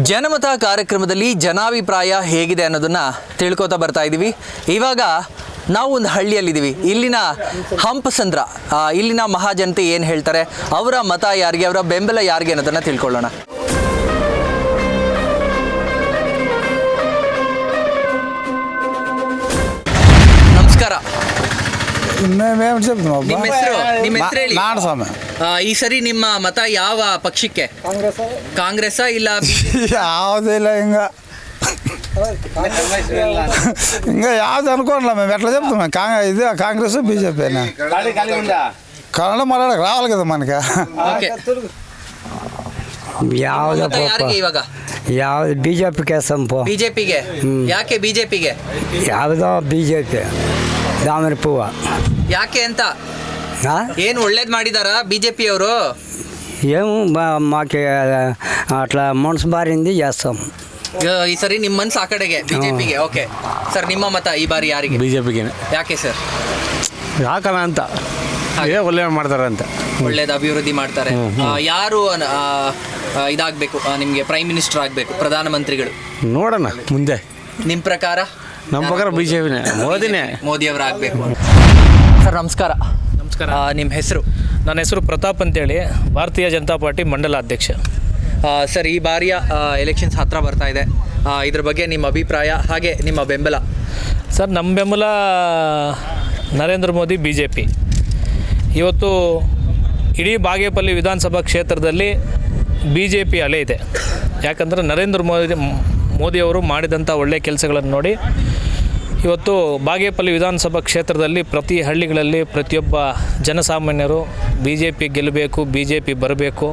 ಜನಮತ ಕಾರ್ಯಕ್ರಮದಲ್ಲಿ ಜನಾಭಿಪ್ರಾಯ ಹೇಗಿದೆ ಅನ್ನೋದನ್ನ ತಿಳ್ಕೊತಾ ಬರ್ತಾ ಇದ್ದೀವಿ. ಇವಾಗ ನಾವು ಒಂದು ಹಳ್ಳಿಯಲ್ಲಿದ್ದೀವಿ. ಇಲ್ಲಿನ ಹಂಪಸಂದ್ರ, ಇಲ್ಲಿನ ಮಹಾಜನತೆ ಏನು ಹೇಳ್ತಾರೆ, ಅವರ ಮತ ಯಾರಿಗೆ, ಅವರ ಬೆಂಬಲ ಯಾರಿಗೆ ಅನ್ನೋದನ್ನ ತಿಳ್ಕೊಳ್ಳೋಣ. ನಮಸ್ಕಾರ. ನಿಮ್ಮ ಹೆಸರು ಹೇಳಿ. ಈ ಸರಿ ನಿಮ್ಮ ಮತ ಯಾವ ಪಕ್ಷಕ್ಕೆ? ಕಾಂಗ್ರೆಸ್ ಇಲ್ಲ ಯಾವುದಿಲ್ಲ ఇంకా యావది అనుకోవట్లే మేము ఎట్లా చెప్తున్నాం. ఇది కాంగ్రెస్ బీజేపీనా కన్నడ మాట్లాడక రావాలి కదా మనకి. ಇವಾಗ ಯಾವ್ದು ಬಿಜೆಪಿಗೆ ಸಂಪು ಬಿಜೆಪಿಗೆ. ಯಾಕೆ ಬಿಜೆಪಿಗೆ? ಯಾವುದೋ ಬಿಜೆಪಿ దామర పువ్వ ಯಾಕೆ ಅಂತ ಏನು ಒಳ್ಳೇದು ಮಾಡಿದಾರಾ ಬಿಜೆಪಿ ಅವರು? ఏమో మాకు అట్లా మనసు బారింది చేస్తాం. ಈ ಸರಿ ನಿಮ್ಮ ಮನ್ಸು ಆ ಕಡೆಗೆ ಬಿಜೆಪಿಗೆ. ಓಕೆ ಸರ್, ನಿಮ್ಮ ಮತ ಈ ಬಾರಿ ಯಾರಿಗೆ? ಬಿಜೆಪಿಗೆ. ಯಾಕೆ ಸರ್? ಯಾಕನ ಅಂತ ಒಳ್ಳೆ ಮಾಡ್ತಾರೆ ಅಂತ. ಒಳ್ಳೇದು ಅಭಿವೃದ್ಧಿ ಮಾಡ್ತಾರೆ. ಯಾರು ಇದಾಗಬೇಕು ನಿಮಗೆ? ಪ್ರೈಮ್ ಮಿನಿಸ್ಟರ್ ಆಗಬೇಕು, ಪ್ರಧಾನಮಂತ್ರಿಗಳು? ನೋಡೋಣ ಮುಂದೆ. ನಿಮ್ಮ ಪ್ರಕಾರ? ನಮ್ಮ ಪ್ರಕಾರ ಬಿಜೆಪಿನೇ, ಮೋದಿಯವರು ಆಗಬೇಕು. ಸರ್ ನಮಸ್ಕಾರ. ನಮಸ್ಕಾರ. ನಿಮ್ಮ ಹೆಸರು? ನನ್ನ ಹೆಸರು ಪ್ರತಾಪ್ ಅಂತೇಳಿ, ಭಾರತೀಯ ಜನತಾ ಪಾರ್ಟಿ ಮಂಡಲ ಅಧ್ಯಕ್ಷ. ಸರ್, ಈ ಬಾರಿಯ ಎಲೆಕ್ಷನ್ಸ್ ಹತ್ರ ಬರ್ತಾ ಇದೆ. ಇದ್ರ ಬಗ್ಗೆ ನಿಮ್ಮ ಅಭಿಪ್ರಾಯ ಹಾಗೆ ನಿಮ್ಮ ಬೆಂಬಲ? ಸರ್, ನಮ್ಮ ಬೆಂಬಲ Narendra Modi, B J P. ಇವತ್ತು ಇಡೀ ಬಾಗೇಪಲ್ಲಿ ವಿಧಾನಸಭಾ ಕ್ಷೇತ್ರದಲ್ಲಿ ಬಿ ಜೆ ಪಿ ಅಲೆ ಇದೆ. ಯಾಕಂದರೆ ನರೇಂದ್ರ ಮೋದಿಯವರು ಮಾಡಿದಂಥ ಒಳ್ಳೆಯ ಕೆಲಸಗಳನ್ನು ನೋಡಿ ಇವತ್ತು ಬಾಗೇಪಲ್ಲಿ ವಿಧಾನಸಭಾ ಕ್ಷೇತ್ರದಲ್ಲಿ ಪ್ರತಿ ಹಳ್ಳಿಗಳಲ್ಲಿ ಪ್ರತಿಯೊಬ್ಬ ಜನಸಾಮಾನ್ಯರು ಬಿ ಜೆ ಪಿ ಗೆಲ್ಲಬೇಕು, ಬಿ ಜೆ ಪಿ ಬರಬೇಕು,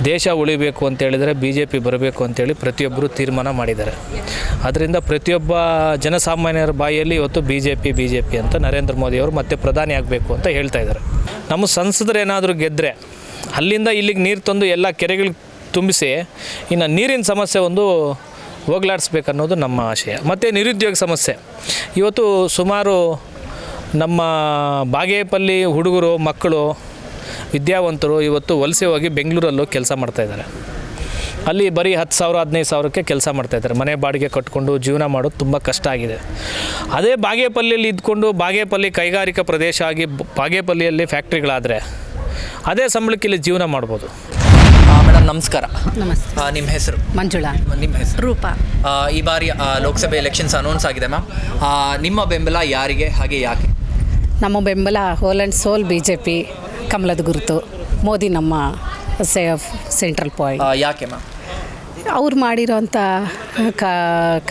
ದೇಶ ಉಳಿಬೇಕು ಅಂತೇಳಿದರೆ ಬಿ ಜೆ ಪಿ ಬರಬೇಕು ಅಂತೇಳಿ ಪ್ರತಿಯೊಬ್ಬರು ತೀರ್ಮಾನ ಮಾಡಿದ್ದಾರೆ. ಅದರಿಂದ ಪ್ರತಿಯೊಬ್ಬ ಜನಸಾಮಾನ್ಯರ ಬಾಯಿಯಲ್ಲಿ ಇವತ್ತು ಬಿ ಜೆ ಪಿ ಅಂತ ನರೇಂದ್ರ ಮೋದಿಯವರು ಮತ್ತೆ ಪ್ರಧಾನಿ ಆಗಬೇಕು ಅಂತ ಹೇಳ್ತಾ ಇದ್ದಾರೆ. ನಮ್ಮ ಸಂಸದರು ಏನಾದರೂ ಗೆದ್ದರೆ ಅಲ್ಲಿಂದ ಇಲ್ಲಿಗೆ ನೀರು ತಂದು ಎಲ್ಲ ಕೆರೆಗಳಿಗೆ ತುಂಬಿಸಿ ಇನ್ನು ನೀರಿನ ಸಮಸ್ಯೆ ಒಂದು ಹೋಗ್ಲಾಡಿಸ್ಬೇಕನ್ನೋದು ನಮ್ಮ ಆಶಯ. ಮತ್ತು ನಿರುದ್ಯೋಗ ಸಮಸ್ಯೆ ಇವತ್ತು ಸುಮಾರು ನಮ್ಮ ಬಾಗೇಪಲ್ಲಿ ಹುಡುಗರು ಮಕ್ಕಳು ವಿದ್ಯಾವಂತರು ಇವತ್ತು ವಲಸೆ ಹೋಗಿ ಬೆಂಗಳೂರಲ್ಲೂ ಕೆಲಸ ಮಾಡ್ತಾಯಿದ್ದಾರೆ. ಅಲ್ಲಿ ಬರೀ 10,000 15,000ಕ್ಕೆ ಕೆಲಸ ಮಾಡ್ತಾಯಿದ್ದಾರೆ. ಮನೆ ಬಾಡಿಗೆ ಕಟ್ಕೊಂಡು ಜೀವನ ಮಾಡೋದು ತುಂಬ ಕಷ್ಟ ಆಗಿದೆ. ಅದೇ ಬಾಗೇಪಲ್ಲಿಯಲ್ಲಿ ಇದ್ಕೊಂಡು ಬಾಗೇಪಲ್ಲಿ ಕೈಗಾರಿಕಾ ಪ್ರದೇಶ ಆಗಿ ಬಾಗೇಪಲ್ಲಿಯಲ್ಲಿ ಫ್ಯಾಕ್ಟ್ರಿಗಳಾದರೆ ಅದೇ ಸಂಬಳಕ್ಕೆ ಇಲ್ಲಿ ಜೀವನ ಮಾಡ್ಬೋದು. ಮೇಡಮ್ ನಮಸ್ಕಾರ. ನಮಸ್ತೆ. ನಿಮ್ಮ ಹೆಸರು? ಮಂಜುಳಾ. ನಿಮ್ಮ ಹೆಸರು? ರೂಪಾ. ಈ ಬಾರಿ ಲೋಕಸಭೆ ಎಲೆಕ್ಷನ್ಸ್ ಅನೌನ್ಸ್ ಆಗಿದೆ ಮ್ಯಾಮ್. ನಿಮ್ಮ ಬೆಂಬಲ ಯಾರಿಗೆ ಹಾಗೆ ಯಾಕೆ? ನಮ್ಮ ಬೆಂಬಲ whole and sole B J P, ಕಮಲದ ಗುರುತು, ಮೋದಿ ನಮ್ಮ ಸೆಂಟ್ರಲ್ ಪಾಯಿಂಟ್. ಯಾಕೆ ಮ್ಯಾಮ್? ಅವ್ರು ಮಾಡಿರೋಂಥ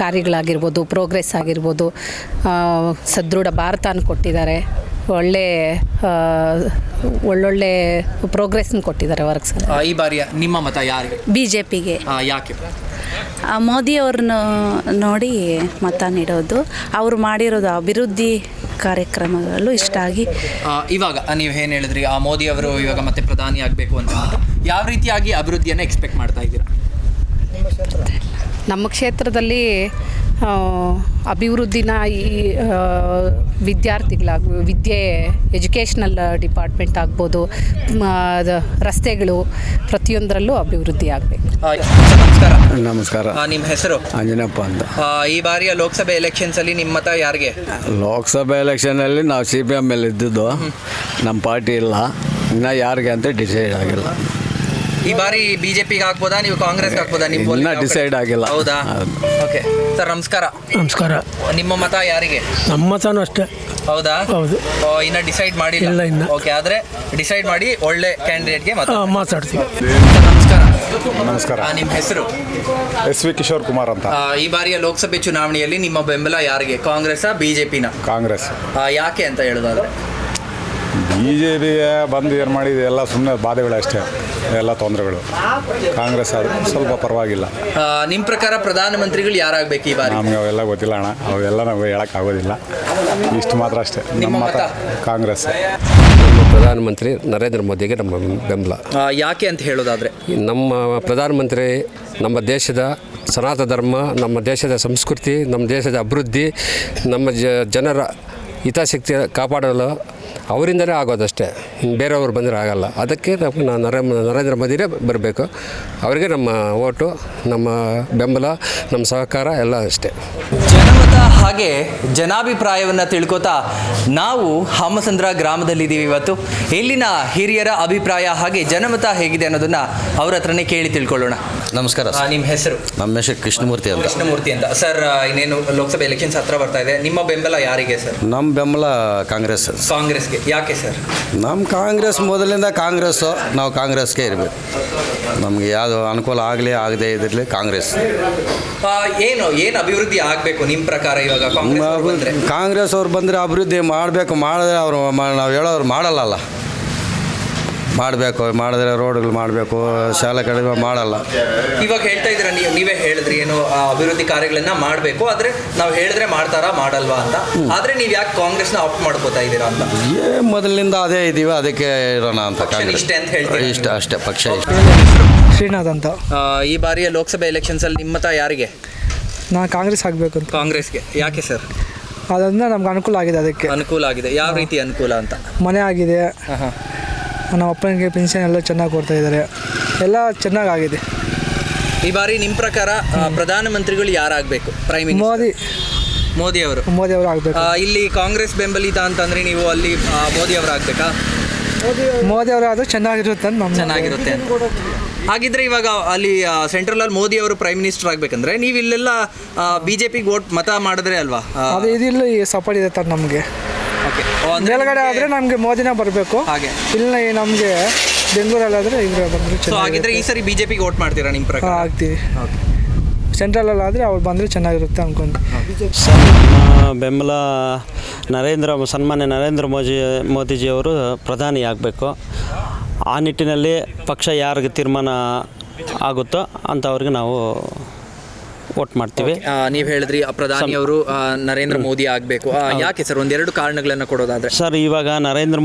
ಕಾರ್ಯಗಳಾಗಿರ್ಬೋದು, ಪ್ರೋಗ್ರೆಸ್ ಆಗಿರ್ಬೋದು, ಸದೃಢ ಭಾರತನ ಕೊಟ್ಟಿದ್ದಾರೆ. ಒಳ್ಳೊಳ್ಳೆ ಪ್ರೋಗ್ರೆಸ್ನ ಕೊಟ್ಟಿದ್ದಾರೆ ವರ್ಕ್ಸ್. ಈ ಬಾರಿಯ ನಿಮ್ಮ ಮತ ಯಾರಿಗೆ? ಬಿ ಜೆ ಪಿಗೆ. ಯಾಕೆ? ಮೋದಿಯವ್ರನ್ನ ನೋಡಿ ಮತ ನೀಡೋದು. ಅವರು ಮಾಡಿರೋದು ಅಭಿವೃದ್ಧಿ ಕಾರ್ಯಕ್ರಮಗಳು ಇಷ್ಟ ಆಗಿ. ಇವಾಗ ನೀವು ಏನು ಹೇಳಿದ್ರಿ, ಮೋದಿಯವರು ಇವಾಗ ಮತ್ತೆ ಪ್ರಧಾನಿ ಆಗಬೇಕು ಅಂತ, ಯಾವ ರೀತಿಯಾಗಿ ಅಭಿವೃದ್ಧಿಯನ್ನು ಎಕ್ಸ್ಪೆಕ್ಟ್ ಮಾಡ್ತಾ ಇದ್ದೀರಾ? ನಮ್ಮ ಕ್ಷೇತ್ರದಲ್ಲಿ ಅಭಿವೃದ್ಧಿನ ಈ ವಿದ್ಯೆ ಎಜುಕೇಷ್ನಲ್ ಡಿಪಾರ್ಟ್ಮೆಂಟ್ ಆಗ್ಬೋದು, ರಸ್ತೆಗಳು, ಪ್ರತಿಯೊಂದರಲ್ಲೂ ಅಭಿವೃದ್ಧಿ ಆಗಬೇಕು. ನಮಸ್ಕಾರ. ನಮಸ್ಕಾರ. ನಿಮ್ಮ ಹೆಸರು? ಅಂಜನಪ್ಪ ಅಂತ. ಈ ಬಾರಿಯ ಲೋಕಸಭೆ ಎಲೆಕ್ಷನ್ಸಲ್ಲಿ ನಿಮ್ಮ ಮತ ಯಾರಿಗೆ? ಲೋಕಸಭೆ ಎಲೆಕ್ಷನಲ್ಲಿ ನಾವು CPM ಮೇಲೆ ಇದ್ದಿದ್ದು, ನಮ್ಮ ಪಾರ್ಟಿ ಇಲ್ಲ. ಇನ್ನು ಯಾರಿಗೆ ಅಂತ ಡಿಸೈಡ್ ಆಗಿಲ್ಲ. ಈ ಬಾರಿ ಬಿಜೆಪಿಗೆ ಹಾಕ್ಬೋದಾ, ನೀವು ಕಾಂಗ್ರೆಸ್ಗೆ ಹಾಕ್ಬೋದಾ? ಇನ್ನೂ ಡಿಸೈಡ್ ಆಗಿಲ್ಲ. ಹೌದಾ? ಓಕೆ ಸರ್ ನಮಸ್ಕಾರ. ನಮಸ್ಕಾರ. ನಿಮ್ಮ ಮತ ಯಾರಿಗೆ? ನಮ್ಮ ಮತನೂ ಅಷ್ಟೇ. ಹೌದಾ? ಹೌದು. ಇನ್ನು ಡಿಸೈಡ್ ಮಾಡಿಲ್ಲ? ಇಲ್ಲ ಇನ್ನು. ಓಕೆ, ಆದರೆ ಡಿಸೈಡ್ ಮಾಡಿ ಒಳ್ಳೆ ಕ್ಯಾಂಡಿಡೇಟ್ಗೆ ಮಾತಾಡ್ತೀವಿ. ನಮಸ್ಕಾರ. ನಮಸ್ಕಾರ. ನಿಮ್ಮ ಹೆಸರು? SV ಕಿಶೋರ್ ಕುಮಾರ್ ಅಂತ. ಈ ಬಾರಿಯ ಲೋಕಸಭೆ ಚುನಾವಣೆಯಲ್ಲಿ ನಿಮ್ಮ ಬೆಂಬಲ ಯಾರಿಗೆ? ಕಾಂಗ್ರೆಸ್, ಬಿಜೆಪಿನ? ಕಾಂಗ್ರೆಸ್. ಯಾಕೆ ಅಂತ ಹೇಳೋದಾದ್ರೆ? BJPಗೆ ಬಂದು ಏನು ಮಾಡಿದೆ ಎಲ್ಲ ಸುಮ್ಮನೆ ಬಾಧೆಗಳಷ್ಟೇ, ಎಲ್ಲ ತೊಂದರೆಗಳು. ಕಾಂಗ್ರೆಸ್ ಆದರೆ ಸ್ವಲ್ಪ ಪರವಾಗಿಲ್ಲ. ನಿಮ್ಮ ಪ್ರಕಾರ ಪ್ರಧಾನಮಂತ್ರಿಗಳು ಯಾರಾಗಬೇಕು ಈ ಬಾರಿ? ನಮ್ಗೆ ಅವೆಲ್ಲ ಗೊತ್ತಿಲ್ಲ ಅಣ್ಣ, ಅವೆಲ್ಲ ನಾವು ಹೇಳೋಕ್ಕಾಗೋದಿಲ್ಲ. ಇಷ್ಟು ಮಾತ್ರ ಅಷ್ಟೇ. ನಿಮ್ಮ ಮತ? ಕಾಂಗ್ರೆಸ್. ಪ್ರಧಾನಮಂತ್ರಿ ನರೇಂದ್ರ ಮೋದಿಗೆ ನಮ್ಮ ಬೆಂಬಲ. ಯಾಕೆ ಅಂತ ಹೇಳೋದಾದರೆ? ನಮ್ಮ ಪ್ರಧಾನಮಂತ್ರಿ ನಮ್ಮ ದೇಶದ ಸನಾತನ ಧರ್ಮ, ನಮ್ಮ ದೇಶದ ಸಂಸ್ಕೃತಿ, ನಮ್ಮ ದೇಶದ ಅಭಿವೃದ್ಧಿ, ನಮ್ಮ ಜನರ ಹಿತಾಸಕ್ತಿ ಕಾಪಾಡಲು ಅವರಿಂದಲೇ ಆಗೋದಷ್ಟೇ, ಇನ್ನು ಬೇರೆಯವ್ರು ಬಂದರೆ ಆಗಲ್ಲ. ಅದಕ್ಕೆ ನಾವು ನರೇಂದ್ರ ಮೋದಿನೇ ಬರಬೇಕು. ಅವರಿಗೆ ನಮ್ಮ ಓಟು, ನಮ್ಮ ಬೆಂಬಲ, ನಮ್ಮ ಸಹಕಾರ ಎಲ್ಲ ಅಷ್ಟೇ. ಜನಮತ ಹಾಗೆ ಜನಾಭಿಪ್ರಾಯವನ್ನು ತಿಳ್ಕೊತಾ ನಾವು ಹಾಮಸಂದ್ರ ಗ್ರಾಮದಲ್ಲಿದ್ದೀವಿ ಇವತ್ತು. ಇಲ್ಲಿನ ಹಿರಿಯರ ಅಭಿಪ್ರಾಯ ಹಾಗೆ ಜನಮತ ಹೇಗಿದೆ ಅನ್ನೋದನ್ನ ಅವ್ರ ಹತ್ರನೇ ಕೇಳಿ ತಿಳ್ಕೊಳ್ಳೋಣ. ನಮಸ್ಕಾರ. ನಿಮ್ಮ ಹೆಸರು? ನಮ್ಮ ಹೆಸರು ಕೃಷ್ಣಮೂರ್ತಿ ಅಂತ. ಕೃಷ್ಣಮೂರ್ತಿ ಅಂತ. ಸರ್, ಇನ್ನೇನು ಲೋಕಸಭೆ ಎಲೆಕ್ಷನ್ಸ್ ಹತ್ರ ಬರ್ತಾ ಇದೆ, ನಿಮ್ಮ ಬೆಂಬಲ ಯಾರಿಗೆ ಸರ್? ನಮ್ಮ ಬೆಂಬಲ ಕಾಂಗ್ರೆಸ್. ಕಾಂಗ್ರೆಸ್ಗೆ. ಯಾಕೆ ಸರ್? ನಮ್ಮ ಕಾಂಗ್ರೆಸ್ ಮೊದಲಿಂದ ಕಾಂಗ್ರೆಸ್ಸು, ನಾವು ಕಾಂಗ್ರೆಸ್ಗೆ ಇರಬೇಕು. ನಮಗೆ ಯಾವುದು ಅನುಕೂಲ ಆಗಲಿ ಆಗದೆ ಇದಿರಲಿ ಕಾಂಗ್ರೆಸ್. ಏನು ಅಭಿವೃದ್ಧಿ ಆಗಬೇಕು ನಿಮ್ಮ ಪ್ರಕಾರ ಇವಾಗ ಕಾಂಗ್ರೆಸ್ ಅವ್ರು ಬಂದರೆ ಅಭಿವೃದ್ಧಿ ಮಾಡಬೇಕು. ಮಾಡಿದ್ರೆ ಅವರು ನಾವು ಹೇಳೋರು ಮಾಡಲ್ಲ. ಮಾಡಬೇಕು, ಮಾಡಿದ್ರೆ ರೋಡ್ಗಳು ಮಾಡಬೇಕು, ಶಾಲೆ ಕಡಿಮೆ ಮಾಡಲ್ಲ. ಇವಾಗ ಹೇಳ್ತಾ ಇದ್ದೀರಾ, ನೀವೇ ಹೇಳಿದ್ರಿ ಏನು ಅಭಿವೃದ್ಧಿ ಕಾರ್ಯಗಳನ್ನ ಮಾಡಬೇಕು, ಆದರೆ ನಾವು ಹೇಳಿದ್ರೆ ಮಾಡ್ತಾರಾ ಮಾಡಲ್ವಾ ಅಂತ. ಆದರೆ ನೀವು ಯಾಕೆ ಕಾಂಗ್ರೆಸ್ನ ಆಪ್ಟ್ ಮಾಡ್ಕೋತಾ ಇದ್ದೀರಾ ಅಂತ? ಮೊದಲಿನಿಂದ ಅದೇ ಇದ್ದೀವಿ, ಅದಕ್ಕೆ ಇರೋಣ ಅಂತ. ಕಾಂಗ್ರೆಸ್ ಇಷ್ಟೇ ಅಂತ ಹೇಳ್ತೀವಿ. ಇಷ್ಟ ಅಷ್ಟೇ, ಪಕ್ಷ ಇಷ್ಟ. ಶ್ರೀನಾಥ್ ಅಂತ. ಈ ಬಾರಿಯ ಲೋಕಸಭೆ ಎಲೆಕ್ಷನ್ಸಲ್ಲಿ ನಿಮ್ಮ ಮತ ಯಾರಿಗೆ? ನಾನು ಕಾಂಗ್ರೆಸ್ ಆಗಬೇಕು ಅಂತ. ಕಾಂಗ್ರೆಸ್ಗೆ. ಯಾಕೆ ಸರ್? ಅದರಿಂದ ನಮ್ಗೆ ಅನುಕೂಲ ಆಗಿದೆ. ಅದಕ್ಕೆ ಅನುಕೂಲ ಆಗಿದೆ. ಯಾವ ರೀತಿ ಅನುಕೂಲ ಅಂತ? ಮನೆ ಆಗಿದೆ, ನಮ್ಮ ಅಪ್ಪನಿಗೆ ಪೆನ್ಷನ್ ಎಲ್ಲ ಚೆನ್ನಾಗಿ ಕೊಡ್ತಾ ಇದ್ದಾರೆ, ಎಲ್ಲ ಚೆನ್ನಾಗಾಗಿದೆ. ಈ ಬಾರಿ ನಿಮ್ಮ ಪ್ರಕಾರ ಪ್ರಧಾನಮಂತ್ರಿಗಳು ಯಾರಾಗಬೇಕು? ಪ್ರೈಮ್ ಮಿನಿಸ್ಟರ್ ಮೋದಿ ಅವರು ಆಗಬೇಕು. ಇಲ್ಲಿ ಕಾಂಗ್ರೆಸ್ ಬೆಂಬಲಿತ ಅಂತಂದ್ರೆ ನೀವು ಅಲ್ಲಿ ಮೋದಿ ಅವರು ಆಗಬೇಕಾ? ಮೋದಿ ಅವರು ಆದರೂ ಚೆನ್ನಾಗಿರುತ್ತೆ ಅಂತ ಚೆನ್ನಾಗಿರುತ್ತೆ. ಹಾಗಿದ್ರೆ ಇವಾಗ ಅಲ್ಲಿ ಸೆಂಟ್ರಲಲ್ಲಿ ಮೋದಿ ಅವರು ಪ್ರೈಮ್ ಮಿನಿಸ್ಟರ್ ಆಗಬೇಕಂದ್ರೆ ನೀವು ಇಲ್ಲೆಲ್ಲ ಬಿಜೆಪಿಗೆ ವೋಟ್ ಮತ ಮಾಡಿದ್ರೆ ಅಲ್ವಾ? ಅದು ಇದಿಲ್ಲ ಸಪೋರ್ಟ್ ಇದೆ ತ ನಮಗೆ. ಮೇಲ್ಗಡೆ ಆದರೆ ನಮಗೆ ಮೋದಿನೇ ಬರಬೇಕು. ಹಾಗೆ ಇಲ್ಲ ನಮಗೆ ಬೆಂಗಳೂರಲ್ಲಾದರೆ ಇದ್ರೆ ಬಂದರೆ ಚೆನ್ನಾಗಿ. ಹಾಗಿದ್ರೆ ಈ ಸರಿ ಬಿಜೆಪಿಗೆ ವೋಟ್ ಮಾಡ್ತೀರಾ ನಿಮ್ಮ ಪ್ರಕಾರ? ಆಗ್ತೀವಿ. ಸೆಂಟ್ರಲಲ್ಲಾದರೆ ಅವ್ರು ಬಂದರೆ ಚೆನ್ನಾಗಿರುತ್ತೆ ಅನ್ಕೊಂಡು. ಬೆಂಬಲ ಸನ್ಮಾನ್ಯ ನರೇಂದ್ರ ಮೋದಿಜಿಯವರು ಪ್ರಧಾನಿ ಆಗಬೇಕು. ಆ ನಿಟ್ಟಿನಲ್ಲಿ ಪಕ್ಷ ಯಾರಿಗೆ ತೀರ್ಮಾನ ಆಗುತ್ತೋ ಅಂಥವ್ರಿಗೆ ನಾವು ವೋಟ್ ಮಾಡ್ತೀವಿ. ನೀವು ಹೇಳಿದ್ರಿ ಪ್ರಧಾನಿಯವರು ನರೇಂದ್ರ ಮೋದಿ ಆಗಬೇಕು. ಯಾಕೆ ಸರ್? ಒಂದೆರಡು ಕಾರಣಗಳನ್ನು ಕೊಡೋದಾದರೆ. ಸರ್, ಇವಾಗ ನರೇಂದ್ರ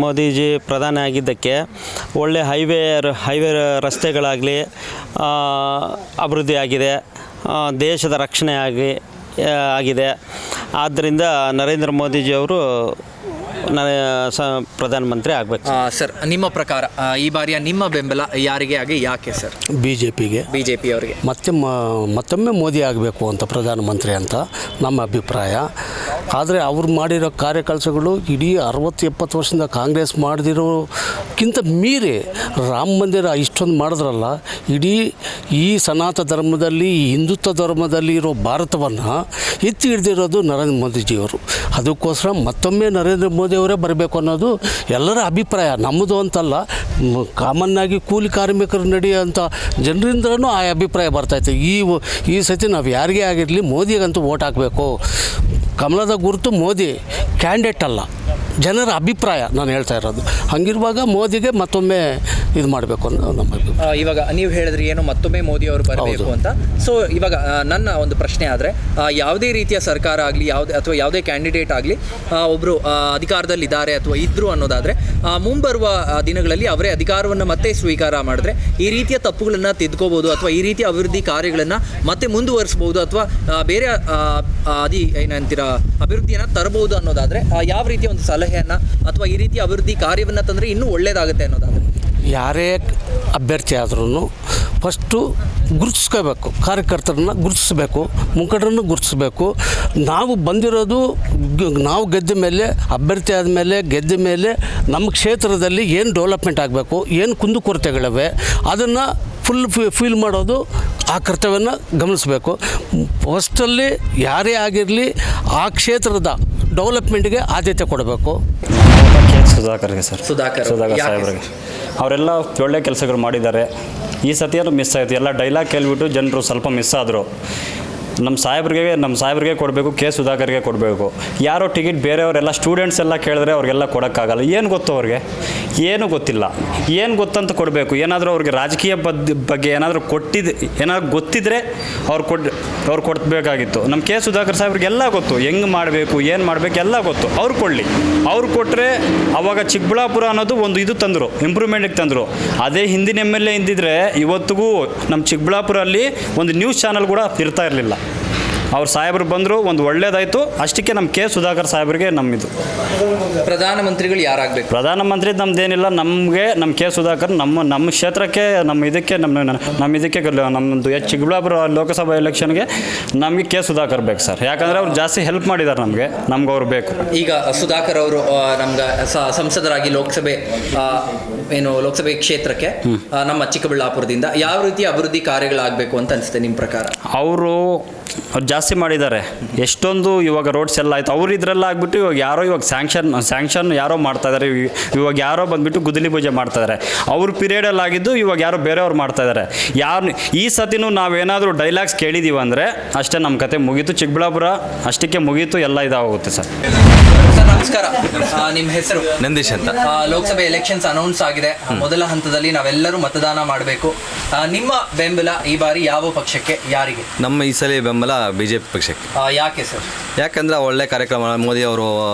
ಮೋದಿಜಿ ಪ್ರಧಾನಿ ಆಗಿದ್ದಕ್ಕೆ ಒಳ್ಳೆ ಹೈವೇ ರಸ್ತೆಗಳಾಗಲಿ ಅಭಿವೃದ್ಧಿ ಆಗಿದೆ, ದೇಶದ ರಕ್ಷಣೆ ಆಗಿದೆ. ಆದ್ದರಿಂದ ನರೇಂದ್ರ ಮೋದಿಜಿಯವರು ಪ್ರಧಾನಮಂತ್ರಿ ಆಗಬೇಕು. ಸರ್, ನಿಮ್ಮ ಪ್ರಕಾರ ಈ ಬಾರಿಯ ನಿಮ್ಮ ಬೆಂಬಲ ಯಾರಿಗೆ ಆಗಿ ಯಾಕೆ ಸರ್? ಬಿಜೆಪಿ ಅವರಿಗೆ ಮತ್ತೊಮ್ಮೆ ಮೋದಿ ಆಗಬೇಕು ಅಂತ ಪ್ರಧಾನಮಂತ್ರಿ ಅಂತ ನಮ್ಮ ಅಭಿಪ್ರಾಯ. ಆದರೆ ಅವ್ರು ಮಾಡಿರೋ ಕಾರ್ಯಕೆಲಸಗಳು ಇಡೀ 60-70 ವರ್ಷದಿಂದ ಕಾಂಗ್ರೆಸ್ ಮಾಡದಿರೋಕ್ಕಿಂತ ಮೀರಿ ರಾಮ ಮಂದಿರ ಇಷ್ಟೊಂದು ಮಾಡಿದ್ರಲ್ಲ, ಇಡೀ ಈ ಸನಾತನ ಧರ್ಮದಲ್ಲಿ, ಈ ಹಿಂದುತ್ವ ಧರ್ಮದಲ್ಲಿ ಇರೋ ಭಾರತವನ್ನು ಎತ್ತಿ ಹಿಡಿದಿರೋದು ನರೇಂದ್ರ ಮೋದಿಜಿಯವರು. ಅದಕ್ಕೋಸ್ಕರ ಮತ್ತೊಮ್ಮೆ ನರೇಂದ್ರ ಮೋದಿಯವರೇ ಬರಬೇಕು ಅನ್ನೋದು ಎಲ್ಲರ ಅಭಿಪ್ರಾಯ, ನಮ್ಮದು ಅಂತಲ್ಲ. ಕಾಮನ್ನಾಗಿ ಕೂಲಿ ಕಾರ್ಮಿಕರು ನಡೆಯುವಂಥ ಜನರಿಂದಲೂ ಆ ಅಭಿಪ್ರಾಯ ಬರ್ತೈತೆ. ಈ ಸತಿ ನಾವು ಯಾರಿಗೇ ಆಗಿರಲಿ ಮೋದಿಗಂತೂ ವೋಟ್ ಹಾಕಬೇಕು. ಕಮಲದ ಗುರುತು ಮೋದಿ, ಕ್ಯಾಂಡಿಡೇಟ್ ಅಲ್ಲ, ಜನರ ಅಭಿಪ್ರಾಯ ನಾನು ಹೇಳ್ತಾ ಇರೋದು. ಹಂಗಿರುವಾಗ ಮೋದಿಗೆ ಮತ್ತೊಮ್ಮೆ ಇದು ಮಾಡಬೇಕು ಅನ್ನೋ ನಮ್ಮ ಅಭಿಪ್ರಾಯ. ಇವಾಗ ನೀವು ಹೇಳಿದ್ರಿ ಏನೋ ಮತ್ತೊಮ್ಮೆ ಮೋದಿ ಅವರು ಬರಬೇಕು ಅಂತ. ಸೊ ಇವಾಗ ನನ್ನ ಒಂದು ಪ್ರಶ್ನೆ ಆದರೆ, ಯಾವುದೇ ರೀತಿಯ ಸರ್ಕಾರ ಆಗಲಿ ಅಥವಾ ಯಾವುದೇ ಕ್ಯಾಂಡಿಡೇಟ್ ಆಗಲಿ ಒಬ್ಬರು ಅಧಿಕಾರದಲ್ಲಿದ್ದಾರೆ ಅಥವಾ ಇದ್ದರು ಅನ್ನೋದಾದರೆ, ಮುಂಬರುವ ದಿನಗಳಲ್ಲಿ ಅವರೇ ಅಧಿಕಾರವನ್ನು ಮತ್ತೆ ಸ್ವೀಕಾರ ಮಾಡಿದ್ರೆ ಈ ರೀತಿಯ ತಪ್ಪುಗಳನ್ನು ತಿದ್ಕೋಬೋದು ಅಥವಾ ಈ ರೀತಿಯ ಅಭಿವೃದ್ಧಿ ಕಾರ್ಯಗಳನ್ನು ಮತ್ತೆ ಮುಂದುವರಿಸ್ಬೋದು ಅಥವಾ ಬೇರೆ ಏನಂತೀರ ಅಭಿವೃದ್ಧಿಯನ್ನು ತರಬಹುದು ಅನ್ನೋದಾದರೆ ಯಾವ ರೀತಿಯ ಒಂದು ಸಲಹೆಯನ್ನು ಅಥವಾ ಈ ರೀತಿಯ ಅಭಿವೃದ್ಧಿ ಕಾರ್ಯವನ್ನು ತಂದರೆ ಇನ್ನೂ ಒಳ್ಳೆಯದಾಗುತ್ತೆ ಅನ್ನೋದಾದರೆ? ಯಾರೇ ಅಭ್ಯರ್ಥಿ ಆದ್ರೂ ಫಸ್ಟು ಗುರುತಿಸ್ಕೋಬೇಕು, ಕಾರ್ಯಕರ್ತರನ್ನ ಗುರುತಿಸ್ಬೇಕು, ಮುಖಂಡರನ್ನು ಗುರುತಿಸ್ಬೇಕು. ನಾವು ಬಂದಿರೋದು ನಾವು ಗೆದ್ದ ಮೇಲೆ, ಅಭ್ಯರ್ಥಿ ಆದಮೇಲೆ ಗೆದ್ದ ಮೇಲೆ ನಮ್ಮ ಕ್ಷೇತ್ರದಲ್ಲಿ ಏನು ಡೆವಲಪ್ಮೆಂಟ್ ಆಗಬೇಕು, ಏನು ಕುಂದುಕೊರತೆಗಳಿವೆ ಅದನ್ನು ಫೀಲ್ ಮಾಡೋದು ಆ ಕರ್ತವ್ಯನ ಗಮನಿಸಬೇಕು. ಫಸ್ಟಲ್ಲಿ ಯಾರೇ ಆಗಿರಲಿ ಆ ಕ್ಷೇತ್ರದ ಡೆವಲಪ್ಮೆಂಟ್ಗೆ ಆದ್ಯತೆ ಕೊಡಬೇಕು. ಸುಧಾಕರ್ಗೆ ಸರ್, ಸುಧಾಕರ್ ಸಾಹೇಬ್ರಿಗೆ ಅವರೆಲ್ಲ ಒಳ್ಳೆ ಕೆಲಸಗಳು ಮಾಡಿದ್ದಾರೆ. ಈ ಸತಿಯನ್ನು ಮಿಸ್ ಆಯಿತು. ಎಲ್ಲ ಡೈಲಾಗ್ ಕೇಳಿಬಿಟ್ಟು ಜನರು ಸ್ವಲ್ಪ ಮಿಸ್ ಆದರು. ನಮ್ಮ ಸಾಹೇಬ್ರಿಗೆ ಕೊಡಬೇಕು, ಸುಧಾಕರ್ಗೆ ಕೊಡಬೇಕು. ಯಾರೋ ಟಿಕೆಟ್ ಬೇರೆಯವರೆಲ್ಲ ಸ್ಟೂಡೆಂಟ್ಸ್ ಎಲ್ಲ ಕೇಳಿದ್ರೆ ಅವ್ರಿಗೆಲ್ಲ ಕೊಡೋಕ್ಕಾಗಲ್ಲ. ಏನು ಗೊತ್ತು ಅವ್ರಿಗೆ? ಏನೂ ಗೊತ್ತಿಲ್ಲ. ಏನು ಗೊತ್ತಂತ ಕೊಡಬೇಕು. ಏನಾದರೂ ಅವ್ರಿಗೆ ರಾಜಕೀಯ ಬಗ್ಗೆ ಏನಾದರೂ ಗೊತ್ತಿದ್ದರೆ ಅವ್ರು ಕೊಡಬೇಕಾಗಿತ್ತು. ನಮ್ಮ ಸುಧಾಕರ್ ಸಾಹೇಬ್ರಿಗೆಲ್ಲ ಗೊತ್ತು, ಹೆಂಗೆ ಮಾಡಬೇಕು, ಏನು ಮಾಡಬೇಕು ಎಲ್ಲ ಗೊತ್ತು. ಅವ್ರು ಕೊಡಲಿ. ಅವ್ರು ಕೊಟ್ಟರೆ ಅವಾಗ ಚಿಕ್ಕಬಳ್ಳಾಪುರ ಅನ್ನೋದು ಒಂದು ಇದು ತಂದರು, ಇಂಪ್ರೂವ್ಮೆಂಟಿಗೆ ತಂದರು. ಅದೇ ಹಿಂದಿನ MLA ಇಂದಿದ್ರೆ ಇವತ್ತಿಗೂ ನಮ್ಮ ಚಿಕ್ಕಬಳ್ಳಾಪುರಲ್ಲಿ ಒಂದು ನ್ಯೂಸ್ ಚಾನಲ್ ಕೂಡ ಇರ್ತಾ ಇರಲಿಲ್ಲ. ಅವ್ರು ಸಾಹೇಬ್ರು ಬಂದರು, ಒಂದು ಒಳ್ಳೇದಾಯಿತು. ಅಷ್ಟಕ್ಕೆ ನಮ್ಮ ಕೆ ಸುಧಾಕರ್ ಸಾಹೇಬ್ರಿಗೆ ನಮ್ಮಿದು. ಪ್ರಧಾನಮಂತ್ರಿಗಳು ಯಾರಾಗಬೇಕು? ಪ್ರಧಾನಮಂತ್ರಿ ನಮ್ದೇನಿಲ್ಲ, ನಮಗೆ ನಮ್ಮ ಕೆ ಸುಧಾಕರ್ ನಮ್ಮ ಕ್ಷೇತ್ರಕ್ಕೆ ನಮ್ಮದು ಚಿಕ್ಕಬಳ್ಳಾಪುರ ಲೋಕಸಭಾ ಎಲೆಕ್ಷನ್ಗೆ ನಮಗೆ ಕೆ ಸುಧಾಕರ್ ಬೇಕು ಸರ್. ಯಾಕಂದರೆ ಅವ್ರು ಜಾಸ್ತಿ ಹೆಲ್ಪ್ ಮಾಡಿದ್ದಾರೆ ನಮ್ಗೆ ಅವ್ರು ಬೇಕು. ಈಗ ಸುಧಾಕರ್ ಅವರು ನಮ್ಗೆ ಸಂಸದರಾಗಿ ಲೋಕಸಭೆ ಕ್ಷೇತ್ರಕ್ಕೆ ನಮ್ಮ ಚಿಕ್ಕಬಳ್ಳಾಪುರದಿಂದ ಯಾವ ರೀತಿ ಅಭಿವೃದ್ಧಿ ಕಾರ್ಯಗಳಾಗಬೇಕು ಅಂತ ಅನಿಸುತ್ತೆ ನಿಮ್ಮ ಪ್ರಕಾರ? ಅವರು ಜಾಸ್ತಿ ಮಾಡಿದ್ದಾರೆ. ಎಷ್ಟೊಂದು ಇವಾಗ ರೋಡ್ಸ್ ಎಲ್ಲ ಆಯಿತು, ಅವ್ರು ಇದರೆಲ್ಲ ಆಗಿಬಿಟ್ಟು ಇವಾಗ ಸ್ಯಾಂಕ್ಷನ್ ಯಾರೋ ಮಾಡ್ತಾ ಇದ್ದಾರೆ. ಇವಾಗ ಯಾರೋ ಬಂದುಬಿಟ್ಟು ಗುದ್ದಲಿ ಪೂಜೆ ಮಾಡ್ತಾ ಇದ್ದಾರೆ. ಅವ್ರ ಪೀರಿಯಡಲ್ಲಿ ಆಗಿದ್ದು ಇವಾಗ ಯಾರೋ ಬೇರೆಯವ್ರು ಮಾಡ್ತಾ ಇದ್ದಾರೆ. ಈ ಸತಿನೂ ನಾವೇನಾದರೂ ಡೈಲಾಗ್ಸ್ ಕೇಳಿದ್ದೀವಿ ಅಂದರೆ ಅಷ್ಟೇ ನಮ್ಮ ಕತೆ ಮುಗೀತು. ಚಿಕ್ಕಬಳ್ಳಾಪುರ ಅಷ್ಟಕ್ಕೆ ಮುಗೀತು, ಎಲ್ಲ ಇದಾಗುತ್ತೆ ಸರ್. ಸರ್ ನಮಸ್ಕಾರ, ನಿಮ್ಮ ಹೆಸರು? ನಂದೀಶ್ ಅಂತ. ಲೋಕಸಭೆ ಎಲೆಕ್ಷನ್ಸ್ ಅನೌನ್ಸ್ ಆಗಿದೆ. ಮೊದಲ ಹಂತದಲ್ಲಿ ನಾವೆಲ್ಲರೂ ಮತದಾನ ಮಾಡಬೇಕು. ನಿಮ್ಮ ಬೆಂಬಲ ಈ ಬಾರಿ ಯಾವ ಪಕ್ಷಕ್ಕೆ, ಯಾರಿಗೆ? ನಮ್ಮ ಈ ಸಲ ಬೆಂಬಲ ಬಿಜೆಪಿ ಪಕ್ಷಕ್ಕೆ. ಯಾಕೆ ಸರ್? ಯಾಕಂದ್ರೆ ಒಳ್ಳೆ ಕಾರ್ಯಕ್ರಮ ಮೋದಿ ಅವರು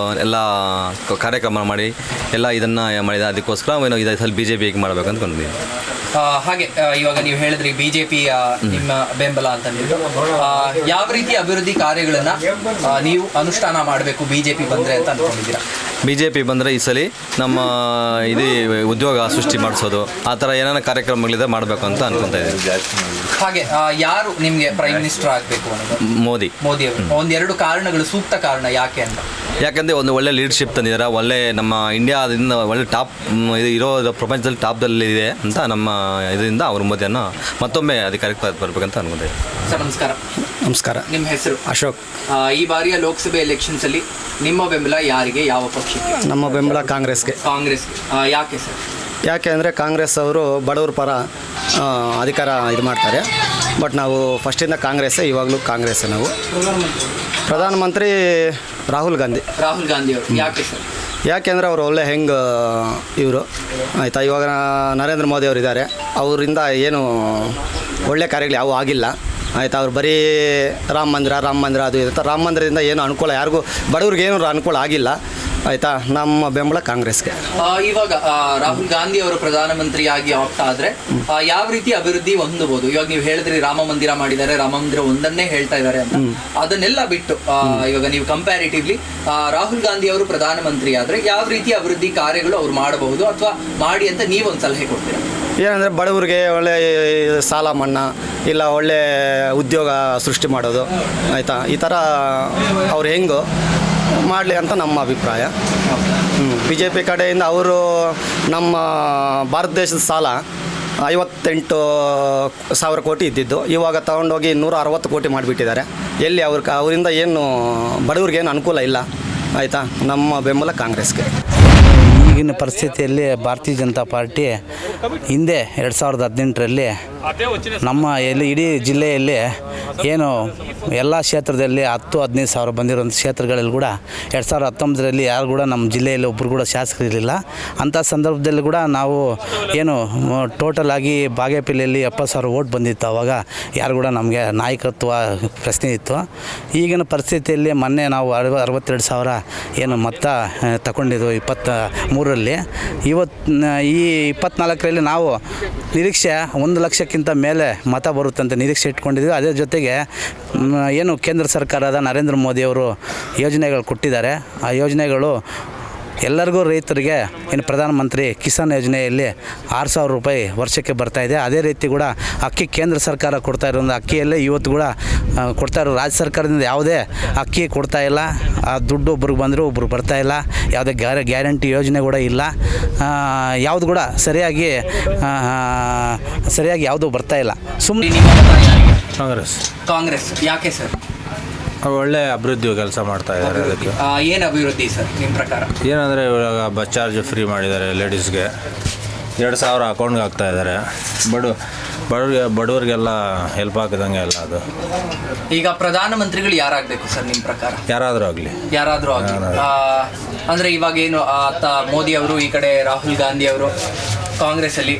ಎಲ್ಲ ಕಾರ್ಯಕ್ರಮ ಮಾಡಿ ಎಲ್ಲ ಇದನ್ನ ಮಾಡಿದ, ಅದಕ್ಕೋಸ್ಕರ ಈ ಸಲ ಬಿಜೆಪಿ ಹೇಗೆ ಮಾಡಬೇಕು ಅಂದ್ಕೊಂಡಿದ್ದೀವಿ. ಹಾಗೆ ಇವಾಗ ನೀವು ಹೇಳಿದ್ರಿ ಬಿಜೆಪಿ ನಿಮ್ಮ ಬೆಂಬಲ ಅಂತ. ಯಾವ ರೀತಿ ಅಭಿವೃದ್ಧಿ ಕಾರ್ಯಗಳನ್ನ ನೀವು ಅನುಷ್ಠಾನ ಮಾಡಬೇಕು ಬಿಜೆಪಿ ಬಂದ್ರೆ ಅಂತ ಅನ್ಕೊಂಡಿದ್ದೀರಾ? ಬಿಜೆಪಿ ಬಂದರೆ ಈ ಸಲ ನಮ್ಮ ಇದು ಉದ್ಯೋಗ ಸೃಷ್ಟಿ ಮಾಡಿಸೋದು, ಆ ಥರ ಏನಾರ ಕಾರ್ಯಕ್ರಮಗಳಿದೆ ಮಾಡಬೇಕು ಅಂತ ಅನ್ಕೊತಾ ಇದ್ದೀವಿ. ಹಾಗೆ ಯಾರು ನಿಮಗೆ ಪ್ರೈಮ್ ಮಿನಿಸ್ಟರ್ ಆಗಬೇಕು ಅನ್ನೋದು? ಮೋದಿ ಅವರು. ಒಂದೆರಡು ಕಾರಣಗಳು, ಸೂಕ್ತ ಕಾರಣ ಯಾಕೆ ಅಂತ? ಯಾಕಂದರೆ ಒಂದು ಒಳ್ಳೆ ಲೀಡರ್ಶಿಪ್ ತಂದಿದ್ದಾರೆ. ಒಳ್ಳೆ ನಮ್ಮ ಇಂಡಿಯಾದಿಂದ ಒಳ್ಳೆ ಟಾಪ್ ಇರೋ ಪ್ರಪಂಚದಲ್ಲಿ ಟಾಪ್ದಲ್ಲಿ ಇದೆ ಅಂತ ನಮ್ಮ ಇದರಿಂದ ಅವ್ರ ಮೋದಿಯನ್ನು ಮತ್ತೊಮ್ಮೆ ಅಧಿಕಾರಕ್ಕೆ ಬರಬೇಕಂತ ಅನ್ಕೊಂಡೆ. ಸರ್ ನಮಸ್ಕಾರ. ನಮಸ್ಕಾರ. ನಿಮ್ಮ ಹೆಸರು? ಅಶೋಕ್. ಈ ಬಾರಿಯ ಲೋಕಸಭೆ ಎಲೆಕ್ಷನ್ಸ್ ಅಲ್ಲಿ ನಿಮ್ಮ ಬೆಂಬಲ ಯಾರಿಗೆ, ಯಾವ ಪಕ್ಷಕ್ಕೆ? ನಮ್ಮ ಬೆಂಬಲ ಕಾಂಗ್ರೆಸ್ಗೆ. ಕಾಂಗ್ರೆಸ್ಗೆ. ಯಾಕೆ ಸರ್? ಯಾಕೆ ಅಂದರೆ ಕಾಂಗ್ರೆಸ್ ಅವರು ಬಡವ್ರ ಪರ ಅಧಿಕಾರ ಇದು ಮಾಡ್ತಾರೆ. ಬಟ್ ನಾವು ಫಸ್ಟಿಂದ ಕಾಂಗ್ರೆಸ್ಸೇ, ಇವಾಗಲೂ ಕಾಂಗ್ರೆಸ್ಸೇ ನಾವು. ಪ್ರಧಾನಮಂತ್ರಿ ರಾಹುಲ್ ಗಾಂಧಿ. ರಾಹುಲ್ ಗಾಂಧಿ ಅವರು. ಯಾಕೆ ಸರ್? ಯಾಕೆಂದರೆ ಅವರು ಒಳ್ಳೆ ಇವರು ಆಯಿತಾ. ಇವಾಗ ನರೇಂದ್ರ ಮೋದಿ ಅವರು ಇದ್ದಾರೆ, ಅವರಿಂದ ಏನು ಒಳ್ಳೆ ಕಾರ್ಯಗಳು ಯಾವುವು ಆಗಿಲ್ಲ ಆಯಿತಾ. ಅವ್ರು ಬರೀ ರಾಮ ಮಂದಿರ ಅದು ಇರುತ್ತೆ. ರಾಮ ಮಂದಿರದಿಂದ ಏನು ಅನುಕೂಲ ಯಾರಿಗೂ ಬಡವ್ರಿಗೆ ಏನು ಅನುಕೂಲ ಆಗಿಲ್ಲ ಆಯಿತಾ. ನಮ್ಮ ಬೆಂಬಲ ಕಾಂಗ್ರೆಸ್ಗೆ. ಇವಾಗ ರಾಹುಲ್ ಗಾಂಧಿ ಅವರು ಪ್ರಧಾನಮಂತ್ರಿಯಾಗಿ ಆಗ್ತಾ ಆದರೆ ಯಾವ ರೀತಿ ಅಭಿವೃದ್ಧಿ ಹೊಂದಬಹುದು? ಇವಾಗ ನೀವು ಹೇಳಿದ್ರಿ ರಾಮ ಮಂದಿರ ಮಾಡಿದ್ದಾರೆ, ರಾಮ ಮಂದಿರ ಒಂದನ್ನೇ ಹೇಳ್ತಾ ಇದ್ದಾರೆ ಅಂತ. ಅದನ್ನೆಲ್ಲ ಬಿಟ್ಟು ಇವಾಗ ನೀವು ಕಂಪ್ಯಾರಿಟಿವ್ಲಿ ರಾಹುಲ್ ಗಾಂಧಿ ಅವರು ಪ್ರಧಾನಮಂತ್ರಿ ಆದರೆ ಯಾವ ರೀತಿ ಅಭಿವೃದ್ಧಿ ಕಾರ್ಯಗಳು ಅವ್ರು ಮಾಡಬಹುದು ಅಥವಾ ಮಾಡಿ ಅಂತ ನೀವೊಂದು ಸಲಹೆ ಕೊಡ್ತೀರಾ? ಏನಂದರೆ ಬಡವರಿಗೆ ಒಳ್ಳೆ ಸಾಲ ಮನ್ನಾ, ಇಲ್ಲ ಒಳ್ಳೆ ಉದ್ಯೋಗ ಸೃಷ್ಟಿ ಮಾಡೋದು ಆಯಿತಾ. ಈ ಥರ ಅವ್ರು ಹೆಂಗೋ ಮಾಡಲಿ ಅಂತ ನಮ್ಮ ಅಭಿಪ್ರಾಯ. BJP ಕಡೆಯಿಂದ ಅವರು ನಮ್ಮ ಭಾರತ ದೇಶದ ಸಾಲ 58,000 ಕೋಟಿ ಇದ್ದಿದ್ದು ಇವಾಗ ತಗೊಂಡೋಗಿ 160 ಕೋಟಿ ಮಾಡಿಬಿಟ್ಟಿದ್ದಾರೆ. ಎಲ್ಲಿ ಅವರಿಂದ ಏನು ಬಡವ್ರಿಗೇನು ಅನುಕೂಲ ಇಲ್ಲ ಆಯಿತಾ. ನಮ್ಮ ಬೆಂಬಲ ಕಾಂಗ್ರೆಸ್ಗೆ. ಈಗಿನ ಪರಿಸ್ಥಿತಿಯಲ್ಲಿ ಭಾರತೀಯ ಜನತಾ ಪಾರ್ಟಿ ಹಿಂದೆ 2018ರಲ್ಲಿ ನಮ್ಮ ಇಡೀ ಜಿಲ್ಲೆಯಲ್ಲಿ ಏನು ಎಲ್ಲ ಕ್ಷೇತ್ರದಲ್ಲಿ 10-15 ಸಾವಿರ ಬಂದಿರೋಂಥ ಕ್ಷೇತ್ರಗಳಲ್ಲಿ ಕೂಡ 2019ರಲ್ಲಿ ಯಾರು ಕೂಡ ನಮ್ಮ ಜಿಲ್ಲೆಯಲ್ಲಿ ಒಬ್ಬರು ಕೂಡ ಶಾಸಕರಿರಲಿಲ್ಲ. ಅಂಥ ಸಂದರ್ಭದಲ್ಲಿ ಕೂಡ ನಾವು ಏನು ಟೋಟಲ್ ಆಗಿ ಬಾಗೇಪಲ್ಲಿಯಲ್ಲಿ 70,000 ಓಟ್ ಬಂದಿತ್ತು. ಆವಾಗ ಯಾರು ಕೂಡ ನಮಗೆ ನಾಯಕತ್ವ ಪ್ರಶ್ನೆ ಇತ್ತು. ಈಗಿನ ಪರಿಸ್ಥಿತಿಯಲ್ಲಿ ಮೊನ್ನೆ ನಾವು 62,000 ಏನು ಮತ ತಗೊಂಡಿದ್ದು 23ರಲ್ಲಿ. ಈ 24ರಲ್ಲಿ ನಾವು ನಿರೀಕ್ಷೆ 1 ಲಕ್ಷಕ್ಕಿಂತ ಮೇಲೆ ಮತ ಬರುತ್ತಂತ ನಿರೀಕ್ಷೆ ಇಟ್ಕೊಂಡಿದ್ವಿ. ಅದೇ ಜೊತೆಗೆ ಏನು ಕೇಂದ್ರ ಸರ್ಕಾರದ ನರೇಂದ್ರ ಮೋದಿಯವರು ಯೋಜನೆಗಳು ಕೊಟ್ಟಿದ್ದಾರೆ. ಆ ಯೋಜನೆಗಳು ಎಲ್ಲರಿಗೂ ರೈತರಿಗೆ ಏನು ಪ್ರಧಾನಮಂತ್ರಿ ಕಿಸಾನ್ ಯೋಜನೆಯಲ್ಲಿ 6,000 ರೂಪಾಯಿ ವರ್ಷಕ್ಕೆ ಬರ್ತಾಯಿದೆ. ಅದೇ ರೀತಿ ಕೂಡ ಅಕ್ಕಿ ಕೇಂದ್ರ ಸರ್ಕಾರ ಕೊಡ್ತಾ ಇರೋ ಅಕ್ಕಿಯಲ್ಲೇ ಇವತ್ತು ಕೂಡ ಕೊಡ್ತಾ ಇರೋ ರಾಜ್ಯ ಸರ್ಕಾರದಿಂದ ಯಾವುದೇ ಅಕ್ಕಿ ಕೊಡ್ತಾಯಿಲ್ಲ. ಆ ದುಡ್ಡು ಒಬ್ರಿಗೆ ಬಂದರೂ ಒಬ್ರು ಬರ್ತಾಯಿಲ್ಲ. ಯಾವುದೇ ಗ್ಯಾರಂಟಿ ಯೋಜನೆ ಕೂಡ ಇಲ್ಲ. ಯಾವುದು ಕೂಡ ಸರಿಯಾಗಿ ಯಾವುದೂ ಬರ್ತಾಯಿಲ್ಲ. ಸುಮ್ಮನೆ ಕಾಂಗ್ರೆಸ್ ಯಾಕೆ ಸರ್? ಒಳ್ಳೆ ಅಭಿವೃದ್ಧಿ ಕೆಲಸ ಮಾಡ್ತಾ ಇದ್ದಾರೆ. ಅದಕ್ಕೆ ಏನು ಅಭಿವೃದ್ಧಿ ಸರ್ ನಿಮ್ಮ ಪ್ರಕಾರ? ಏನಂದರೆ ಇವಾಗ ಬಸ್ ಚಾರ್ಜ್ ಫ್ರೀ ಮಾಡಿದ್ದಾರೆ ಲೇಡೀಸ್ಗೆ. 2,000 ಅಕೌಂಟ್ಗೆ ಹಾಕ್ತಾ ಇದ್ದಾರೆ. ಬಡವರಿಗೆಲ್ಲ ಹೆಲ್ಪ್ ಆಗ್ದಂಗೆ ಎಲ್ಲ ಅದು. ಈಗ ಪ್ರಧಾನಮಂತ್ರಿಗಳು ಯಾರಾಗಬೇಕು ಸರ್ ನಿಮ್ಮ ಪ್ರಕಾರ? ಯಾರಾದರೂ ಆಗಲಿ ಅಂದರೆ ಇವಾಗ ಏನು ಮೋದಿ ಅವರು, ಈ ಕಡೆ ರಾಹುಲ್ ಗಾಂಧಿ ಅವರು ಕಾಂಗ್ರೆಸ್ ಅಲ್ಲಿ,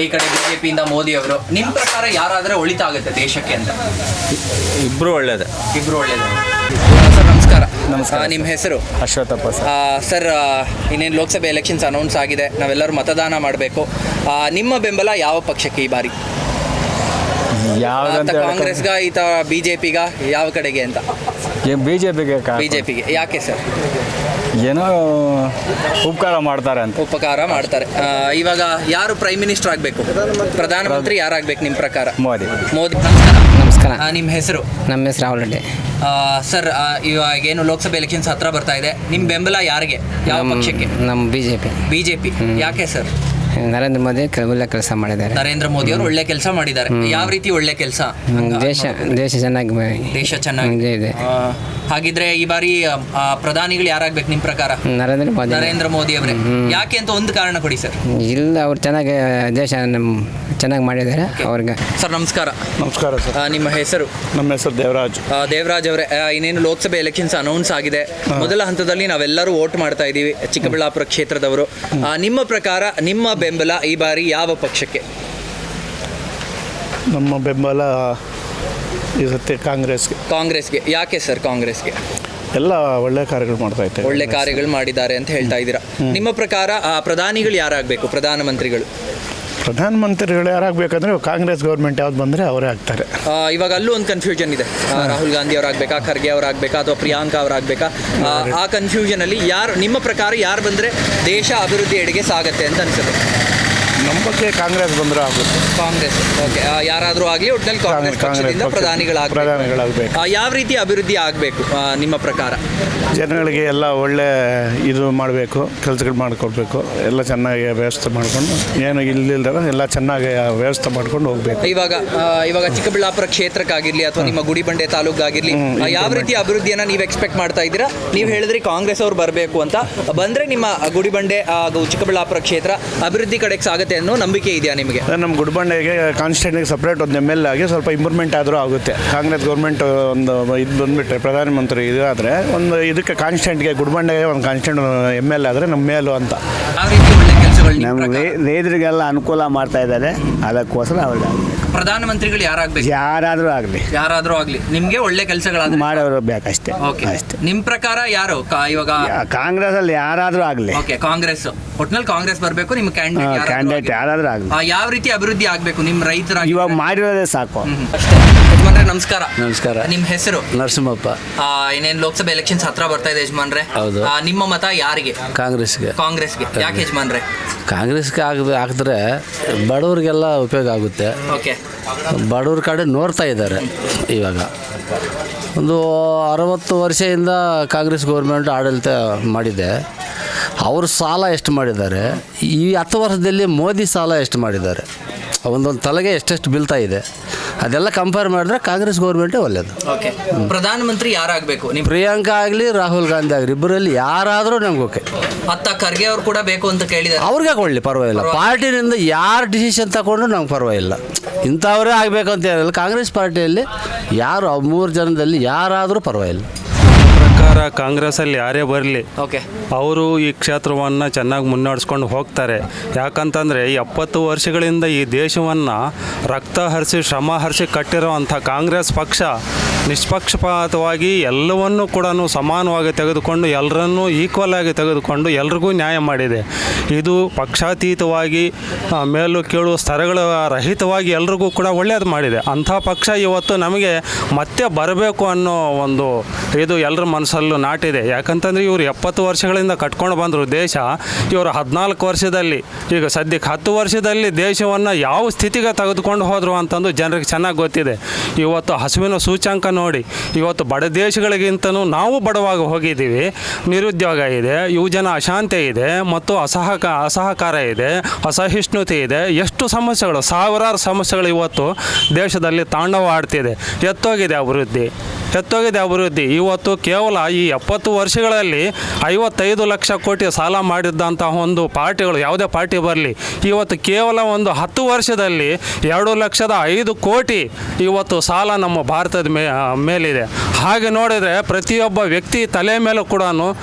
ಈ ಕಡೆ BJPಯಿಂದ ಮೋದಿ ಅವರು. ನಿಮ್ಮ ಪ್ರಕಾರ ಯಾರಾದರೆ ಒಳಿತಾಗುತ್ತೆ ದೇಶಕ್ಕೆ ಅಂತ? ಇಬ್ಬರು ಒಳ್ಳೇದೇ. ಸರ್ ನಮಸ್ಕಾರ. ನಿಮ್ಮ ಹೆಸರು? ಅಶ್ವಥಪ್ಪ ಸರ್. ಇನ್ನೇನು ಲೋಕಸಭೆ ಎಲೆಕ್ಷನ್ಸ್ ಅನೌನ್ಸ್ ಆಗಿದೆ, ನಾವೆಲ್ಲರೂ ಮತದಾನ ಮಾಡಬೇಕು. ನಿಮ್ಮ ಬೆಂಬಲ ಯಾವ ಪಕ್ಷಕ್ಕೆ ಈ ಬಾರಿ? ಕಾಂಗ್ರೆಸ್ಗ ಈತ ಬಿಜೆಪಿಗ ಯಾವ ಕಡೆಗೆ ಅಂತ? BJPಗೆ ಬಿಜೆಪಿಗೆ. ಯಾಕೆ ಸರ್? ಏನೋ ಉಪಕಾರ ಮಾಡ್ತಾರೆ ಅಂತ. ಉಪಕಾರ ಮಾಡ್ತಾರೆ. ಇವಾಗ ಯಾರು ಪ್ರೈಮ್ ಮಿನಿಸ್ಟರ್ ಆಗಬೇಕು, ಪ್ರಧಾನಮಂತ್ರಿ ಯಾರಾಗಬೇಕು ನಿಮ್ಮ ಪ್ರಕಾರ? ಮೋದಿ. ನಮಸ್ಕಾರ. ನಿಮ್ಮ ಹೆಸರು? ನಮ್ಮ ಹೆಸರು ರಾಹುಲ್ ರೆಡ್ಡಿ. ಸರ್, ಇವಾಗ ಏನು ಲೋಕಸಭೆ ಎಲೆಕ್ಷನ್ಸ್ ಹತ್ರ ಬರ್ತಾ ಇದೆ, ನಿಮ್ಮ ಬೆಂಬಲ ಯಾರಿಗೆ, ಯಾವ ಪಕ್ಷಕ್ಕೆ? ನಮ್ಮ ಬಿಜೆಪಿ. ಯಾಕೆ ಸರ್? ನರೇಂದ್ರ ಮೋದಿ ಒಳ್ಳೆ ಕೆಲಸ ಮಾಡಿದ್ದಾರೆ. ನರೇಂದ್ರ ಮೋದಿ ಅವರು ಒಳ್ಳೆ ಕೆಲಸ ಮಾಡಿದ್ದಾರೆ. ಯಾವ ರೀತಿ ಒಳ್ಳೆ ಕೆಲಸ? ದೇಶ ಚೆನ್ನಾಗಿ ಇದೆ. ಹಾಗಿದ್ರೆ ಈ ಬಾರಿ ಪ್ರಧಾನಿಗಳು ಯಾರಾಗ್ಬೇಕು ನಿಮ್ಮ ಪ್ರಕಾರ? ನರೇಂದ್ರ ಮೋದಿ ಅವರೇ. ಯಾಕೆ ಅಂತ ಒಂದು ಕಾರಣ ಕೊಡಿ ಸರ್. ಇಲ್ಲ, ಅವ್ರು ಚೆನ್ನಾಗಿ ದೇಶ ಚೆನ್ನಾಗಿ ಮಾಡಿದ್ದಾರೆ ಅವ್ರಿಗೆ. ಸರ್ ನಮಸ್ಕಾರ. ನಮಸ್ಕಾರ ಸರ್. ನಿಮ್ಮ ಹೆಸರು? ನಮ್ಮ ಹೆಸರು ದೇವರಾಜ್. ದೇವರಾಜ್ ಅವರೇ, ಇನ್ನೇನು ಲೋಕಸಭೆ ಎಲೆಕ್ಷನ್ಸ್ ಅನೌನ್ಸ್ ಆಗಿದೆ. ಮೊದಲ ಹಂತದಲ್ಲಿ ನಾವೆಲ್ಲರೂ ವೋಟ್ ಮಾಡ್ತಾ ಇದ್ದೀವಿ, ಚಿಕ್ಕಬಳ್ಳಾಪುರ ಕ್ಷೇತ್ರದವರು. ನಿಮ್ಮ ಪ್ರಕಾರ ನಿಮ್ಮ ಬೆಂಬಲ ಈ ಬಾರಿ ಯಾವ ಪಕ್ಷಕ್ಕೆ? ನಮ್ಮ ಬೆಂಬಲ ಈ ಸತಿ ಕಾಂಗ್ರೆಸ್ಗೆ. ಯಾಕೆ ಸರ್ ಕಾಂಗ್ರೆಸ್ಗೆ? ಎಲ್ಲ ಒಳ್ಳೆ ಕಾರ್ಯಗಳು ಮಾಡ್ತಾ ಇದ್ದಾರೆ. ಒಳ್ಳೆ ಕಾರ್ಯಗಳು ಮಾಡಿದ್ದಾರೆ ಅಂತ ಹೇಳ್ತಾ ಇದ್ದೀರಾ. ನಿಮ್ಮ ಪ್ರಕಾರ ಪ್ರಧಾನಿಗಳು ಯಾರಾಗಬೇಕು, ಪ್ರಧಾನಮಂತ್ರಿಗಳು ಯಾರಾಗಬೇಕಂದ್ರೆ ಕಾಂಗ್ರೆಸ್ ಗೌರ್ಮೆಂಟ್ ಯಾವ್ದು ಬಂದರೆ ಅವರೇ ಆಗ್ತಾರೆ. ಇವಾಗ ಅಲ್ಲೂ ಒಂದು ಕನ್ಫ್ಯೂಷನ್ ಇದೆ. ರಾಹುಲ್ ಗಾಂಧಿ ಅವರಾಗಬೇಕಾ, ಖರ್ಗೆ ಅವರಾಗಬೇಕಾ, ಅಥವಾ ಪ್ರಿಯಾಂಕಾ ಅವರಾಗಬೇಕಾ? ಆ ಕನ್ಫ್ಯೂಷನಲ್ಲಿ ನಿಮ್ಮ ಪ್ರಕಾರ ಯಾರು ಬಂದರೆ ದೇಶ ಅಭಿವೃದ್ಧಿ ಎಡೆಗೆ ಸಾಗತ್ತೆ ಅಂತ ಅನ್ಸುತ್ತೆ? ನಮ್ಮ ಬಗ್ಗೆ ಕಾಂಗ್ರೆಸ್ ಬಂದರೂ ಆಗುತ್ತೆ. ಕಾಂಗ್ರೆಸ್. ಓಕೆ. ಯಾರಾದರೂ ಆಗಲಿ ಒಟ್ಟಿನಲ್ಲಿ ಕಾಂಗ್ರೆಸ್ ಪಕ್ಷದಿಂದ ಪ್ರಧಾನಿಗಳಾಗಬೇಕು. ಯಾವ ರೀತಿ ಅಭಿವೃದ್ಧಿ ಆಗಬೇಕು ನಿಮ್ಮ ಪ್ರಕಾರ? ಜನಗಳಿಗೆ ಎಲ್ಲ ಒಳ್ಳೆ ಇದು ಮಾಡಬೇಕು, ಕೆಲಸಗಳು ಮಾಡಿಕೊಡ್ಬೇಕು, ಎಲ್ಲ ಚೆನ್ನಾಗಿ ವ್ಯವಸ್ಥೆ ಮಾಡಿಕೊಂಡು, ಏನು ಇಲ್ಲಿಲ್ದಾಗ ಎಲ್ಲ ಚೆನ್ನಾಗಿ ವ್ಯವಸ್ಥೆ ಮಾಡ್ಕೊಂಡು ಹೋಗ್ಬೇಕು. ಇವಾಗ ಚಿಕ್ಕಬಳ್ಳಾಪುರ ಕ್ಷೇತ್ರಕ್ಕಾಗಿರಲಿ ಅಥವಾ ನಿಮ್ಮ ಗುಡಿಬಂಡೆ ತಾಲೂಕಾಗಿರಲಿ, ಯಾವ ರೀತಿ ಅಭಿವೃದ್ಧಿಯನ್ನು ನೀವು ಎಕ್ಸ್ಪೆಕ್ಟ್ ಮಾಡ್ತಾ ಇದ್ದೀರಾ? ನೀವು ಹೇಳಿದ್ರಿ ಕಾಂಗ್ರೆಸ್ ಅವ್ರು ಬರಬೇಕು ಅಂತ. ಬಂದರೆ ನಿಮ್ಮ ಗುಡಿಬಂಡೆ ಚಿಕ್ಕಬಳ್ಳಾಪುರ ಕ್ಷೇತ್ರ ಅಭಿವೃದ್ಧಿ ಕಡೆಗೆ ಸಾಗುತ್ತೆ ಅನ್ನೋ ನಂಬಿಕೆ ಇದೆಯಾ ನಿಮಗೆ? ನಮ್ಮ ಗುಡಿಬಂಡೆಗೆ ಕಾನ್ಸ್ಟಿಟ್ಯೂನ್ಸಿಗೆ ಸಪ್ರೇಟ್ ಒಂದು MLA ಆಗಿ ಸ್ವಲ್ಪ ಇಂಪ್ರೂವ್ಮೆಂಟ್ ಆದರೂ ಆಗುತ್ತೆ. ಕಾಂಗ್ರೆಸ್ ಗೌರ್ಮೆಂಟ್ ಒಂದು ಇದು ಬಂದುಬಿಟ್ರೆ ಪ್ರಧಾನಮಂತ್ರಿ ಇದು ಆದರೆ ಒಂದು ಇದಕ್ಕೆ ಕಾನ್ಸ್ಟಿಟ್ಯೂನ್ಸಿಗೆ ಗುಡಿಬಂಡೆಗೆ ಒಂದು ಕಾನ್ಸ್ಟಿಟ್ಯೂನ್ಸಿ MLA ಆದರೆ ನಮ್ಮ ಮೇಲು ಅಂತ. ಯಾವ ರೀತಿ ಒಳ್ಳೆ ಕೆಲಸಗಳು ನಮಗೆ ರೈತರಿಗೆಲ್ಲ ಅನುಕೂಲ ಮಾಡ್ತಾ ಇದ್ದಾರೆ, ಅದಕ್ಕೋಸ್ಕರ ಅವ್ರಿಗೆ ಪ್ರಧಾನಮಂತ್ರಿಗಳು ಯಾರಾಗಬೇಕು? ಯಾರಾದರೂ ಆಗಲಿ ನಿಮಗೆ ಒಳ್ಳೆ ಕೆಲಸಗಳಾದ್ರೆ ಮಾಡೋರು ಬೇಕಷ್ಟೇ. ಓಕೆ, ಅಷ್ಟೇ. ನಿಮ್ಮ ಪ್ರಕಾರ ಯಾರು ಇವಾಗ ಕಾಂಗ್ರೆಸ್ ಅಲ್ಲಿ ಯಾರಾದರೂ ಆಗಲಿ? ಓಕೆ, ಕಾಂಗ್ರೆಸ್. ಒಟ್ಟಿನಲ್ಲಿ ಕಾಂಗ್ರೆಸ್ ಬರಬೇಕು. ನಿಮ್ಮ ಕ್ಯಾಂಡಿಡೇಟ್ ಯಾರಾದರೂ ಆಗಲಿ. ಯಾವ ರೀತಿ ಅಭಿವೃದ್ಧಿ ಆಗಬೇಕು ನಿಮ್ಮ ರೈತರ? ಇವಾಗ ಮಾಡಿರೋದೇ ಸಾಕು. ಅಷ್ಟೇ. ಯಜಮಾನ್ರೆ ನಮಸ್ಕಾರ. ನಮಸ್ಕಾರ. ನಿಮ್ಮ ಹೆಸರು? ನರಸಿಂಹಪ್ಪ. ಇನ್ನೇನು ಲೋಕಸಭೆ ಎಲೆಕ್ಷನ್ಸ್ ಹತ್ರ ಬರ್ತಾ ಇದೆ ಯಜಮಾನ್ರೆ. ಹೌದು. ನಿಮ್ಮ ಮತ ಯಾರಿಗೆ? ಕಾಂಗ್ರೆಸ್ಗೆ. ಯಾಕೆ ಯಜಮಾನ್ರೆ? ಕಾಂಗ್ರೆಸ್ಗೆ ಹಾಕಿದ್ರೆ ಬಡವ್ರಿಗೆಲ್ಲ ಉಪಯೋಗ ಆಗುತ್ತೆ. ಓಕೆ. ಬಡವ್ರ ಕಡೆ ನೋಡ್ತಾ ಇದ್ದಾರೆ. ಇವಾಗ ಒಂದು 60 ವರ್ಷದಿಂದ ಕಾಂಗ್ರೆಸ್ ಗೌರ್ಮೆಂಟ್ ಆಡಳಿತ ಮಾಡಿದೆ. ಅವರು ಸಾಲ ಎಷ್ಟು ಮಾಡಿದ್ದಾರೆ, ಈ 10 ವರ್ಷದಲ್ಲಿ ಮೋದಿ ಸಾಲ ಎಷ್ಟು ಮಾಡಿದ್ದಾರೆ, ಒಂದೊಂದು ತಲೆಗೆ ಎಷ್ಟೆಷ್ಟು ಬೀಳ್ತಾ ಇದೆ, ಅದೆಲ್ಲ ಕಂಪೇರ್ ಮಾಡಿದ್ರೆ ಕಾಂಗ್ರೆಸ್ ಗೌರ್ಮೆಂಟೇ ಒಳ್ಳೆಯದು. ಓಕೆ. ಪ್ರಧಾನಮಂತ್ರಿ ಯಾರಾಗಬೇಕು? ಪ್ರಿಯಾಂಕಾ ಆಗಲಿ ರಾಹುಲ್ ಗಾಂಧಿ ಆಗಲಿ, ಇಬ್ಬರಲ್ಲಿ ಯಾರಾದರೂ ನಮ್ಗೆ ಓಕೆ. ಅತ್ತ ಖರ್ಗೆ ಅವ್ರು ಕೂಡ ಬೇಕು ಅಂತ ಕೇಳಿದ್ದಾರೆ. ಅವ್ರಿಗೆ ಕೊಡಲಿ, ಪರವಾಗಿಲ್ಲ. ಪಾರ್ಟಿನಿಂದ ಯಾರು ಡಿಸಿಷನ್ ತಗೊಂಡ್ರು ನಮ್ಗೆ ಪರವಾಗಿಲ್ಲ. ಇಂಥವರೇ ಆಗಬೇಕು ಅಂತ ಹೇಳಿಲ್ಲ. ಕಾಂಗ್ರೆಸ್ ಪಾರ್ಟಿಯಲ್ಲಿ ಯಾರು 3 ಜನದಲ್ಲಿ ಯಾರಾದರೂ ಪರವಾಗಿಲ್ಲ. ಪ್ರಕಾರ ಕಾಂಗ್ರೆಸ್ಸಲ್ಲಿ ಯಾರೇ ಬರಲಿ, ಓಕೆ, ಅವರು ಈ ಕ್ಷೇತ್ರವನ್ನು ಚೆನ್ನಾಗಿ ಮುನ್ನಡೆಸ್ಕೊಂಡು ಹೋಗ್ತಾರೆ. ಯಾಕಂತಂದರೆ 70 ವರ್ಷಗಳಿಂದ ಈ ದೇಶವನ್ನು ರಕ್ತ ಹರಿಸಿ ಶ್ರಮ ಹರಿಸಿ ಕಟ್ಟಿರೋ ಅಂಥ ಕಾಂಗ್ರೆಸ್ ಪಕ್ಷ ನಿಷ್ಪಕ್ಷಪಾತವಾಗಿ ಎಲ್ಲವನ್ನೂ ಕೂಡ ಸಮಾನವಾಗಿ ತೆಗೆದುಕೊಂಡು ಎಲ್ಲರನ್ನೂ ಈಕ್ವಲ್ ಆಗಿ ತೆಗೆದುಕೊಂಡು ಎಲ್ರಿಗೂ ನ್ಯಾಯ ಮಾಡಿದೆ. ಇದು ಪಕ್ಷಾತೀತವಾಗಿ ಮೇಲು ಕೀಳು ಸ್ತರಗಳ ರಹಿತವಾಗಿ ಎಲ್ರಿಗೂ ಕೂಡ ಒಳ್ಳೆಯದು ಮಾಡಿದೆ. ಅಂಥ ಪಕ್ಷ ಇವತ್ತು ನಮಗೆ ಮತ್ತೆ ಬರಬೇಕು ಅನ್ನೋ ಒಂದು ಇದು ಎಲ್ಲರ ಮನಸ್ಸಲ್ಲೂ ನಾಟಿದೆ. ಯಾಕಂತಂದರೆ ಇವರು 70 ವರ್ಷಗಳಿಂದ ಕಟ್ಕೊಂಡು ಬಂದರು ದೇಶ. ಇವರು 14 ವರ್ಷದಲ್ಲಿ, ಈಗ ಸದ್ಯಕ್ಕೆ 10 ವರ್ಷದಲ್ಲಿ ದೇಶವನ್ನು ಯಾವ ಸ್ಥಿತಿಗೆ ತೆಗೆದುಕೊಂಡು ಹೋದರು ಅಂತಂದು ಜನರಿಗೆ ಚೆನ್ನಾಗಿ ಗೊತ್ತಿದೆ. ಇವತ್ತು ಹಸುವಿನ ಸೂಚ್ಯಂಕ ನೋಡಿ, ಇವತ್ತು ಬಡ ದೇಶಗಳಿಗಿಂತನೂ ನಾವು ಬಡವಾಗಿ ಹೋಗಿದ್ದೀವಿ. ನಿರುದ್ಯೋಗ ಇದೆ, ಯುವಜನ ಅಶಾಂತಿ ಇದೆ, ಮತ್ತು ಅಸಹಕಾರ ಇದೆ, ಅಸಹಿಷ್ಣುತೆ ಇದೆ. ಎಷ್ಟು ಸಮಸ್ಯೆಗಳು, ಸಾವಿರಾರು ಸಮಸ್ಯೆಗಳು ಇವತ್ತು ದೇಶದಲ್ಲಿ ತಾಂಡವ ಆಡ್ತಿದೆ. ಎತ್ತೋಗಿದೆ ಅಭಿವೃದ್ಧಿ. ಇವತ್ತು ಕೇವಲ ಈ 70 ವರ್ಷಗಳಲ್ಲಿ 55 ಲಕ್ಷ ಕೋಟಿ ಸಾಲ ಮಾಡಿದ್ದಂತಹ ಒಂದು ಪಾರ್ಟಿಗಳು, ಯಾವುದೇ ಪಾರ್ಟಿ ಬರಲಿ, ಇವತ್ತು ಕೇವಲ ಒಂದು 10 ವರ್ಷದಲ್ಲಿ 2,05,00,000 ಕೋಟಿ ಇವತ್ತು ಸಾಲ ನಮ್ಮ ಭಾರತದ ಮೇಲಿದೆ. ಹಾಗೆ ನೋಡಿದರೆ ಪ್ರತಿಯೊಬ್ಬ ವ್ಯಕ್ತಿ ತಲೆ ಮೇಲೂ ಕೂಡ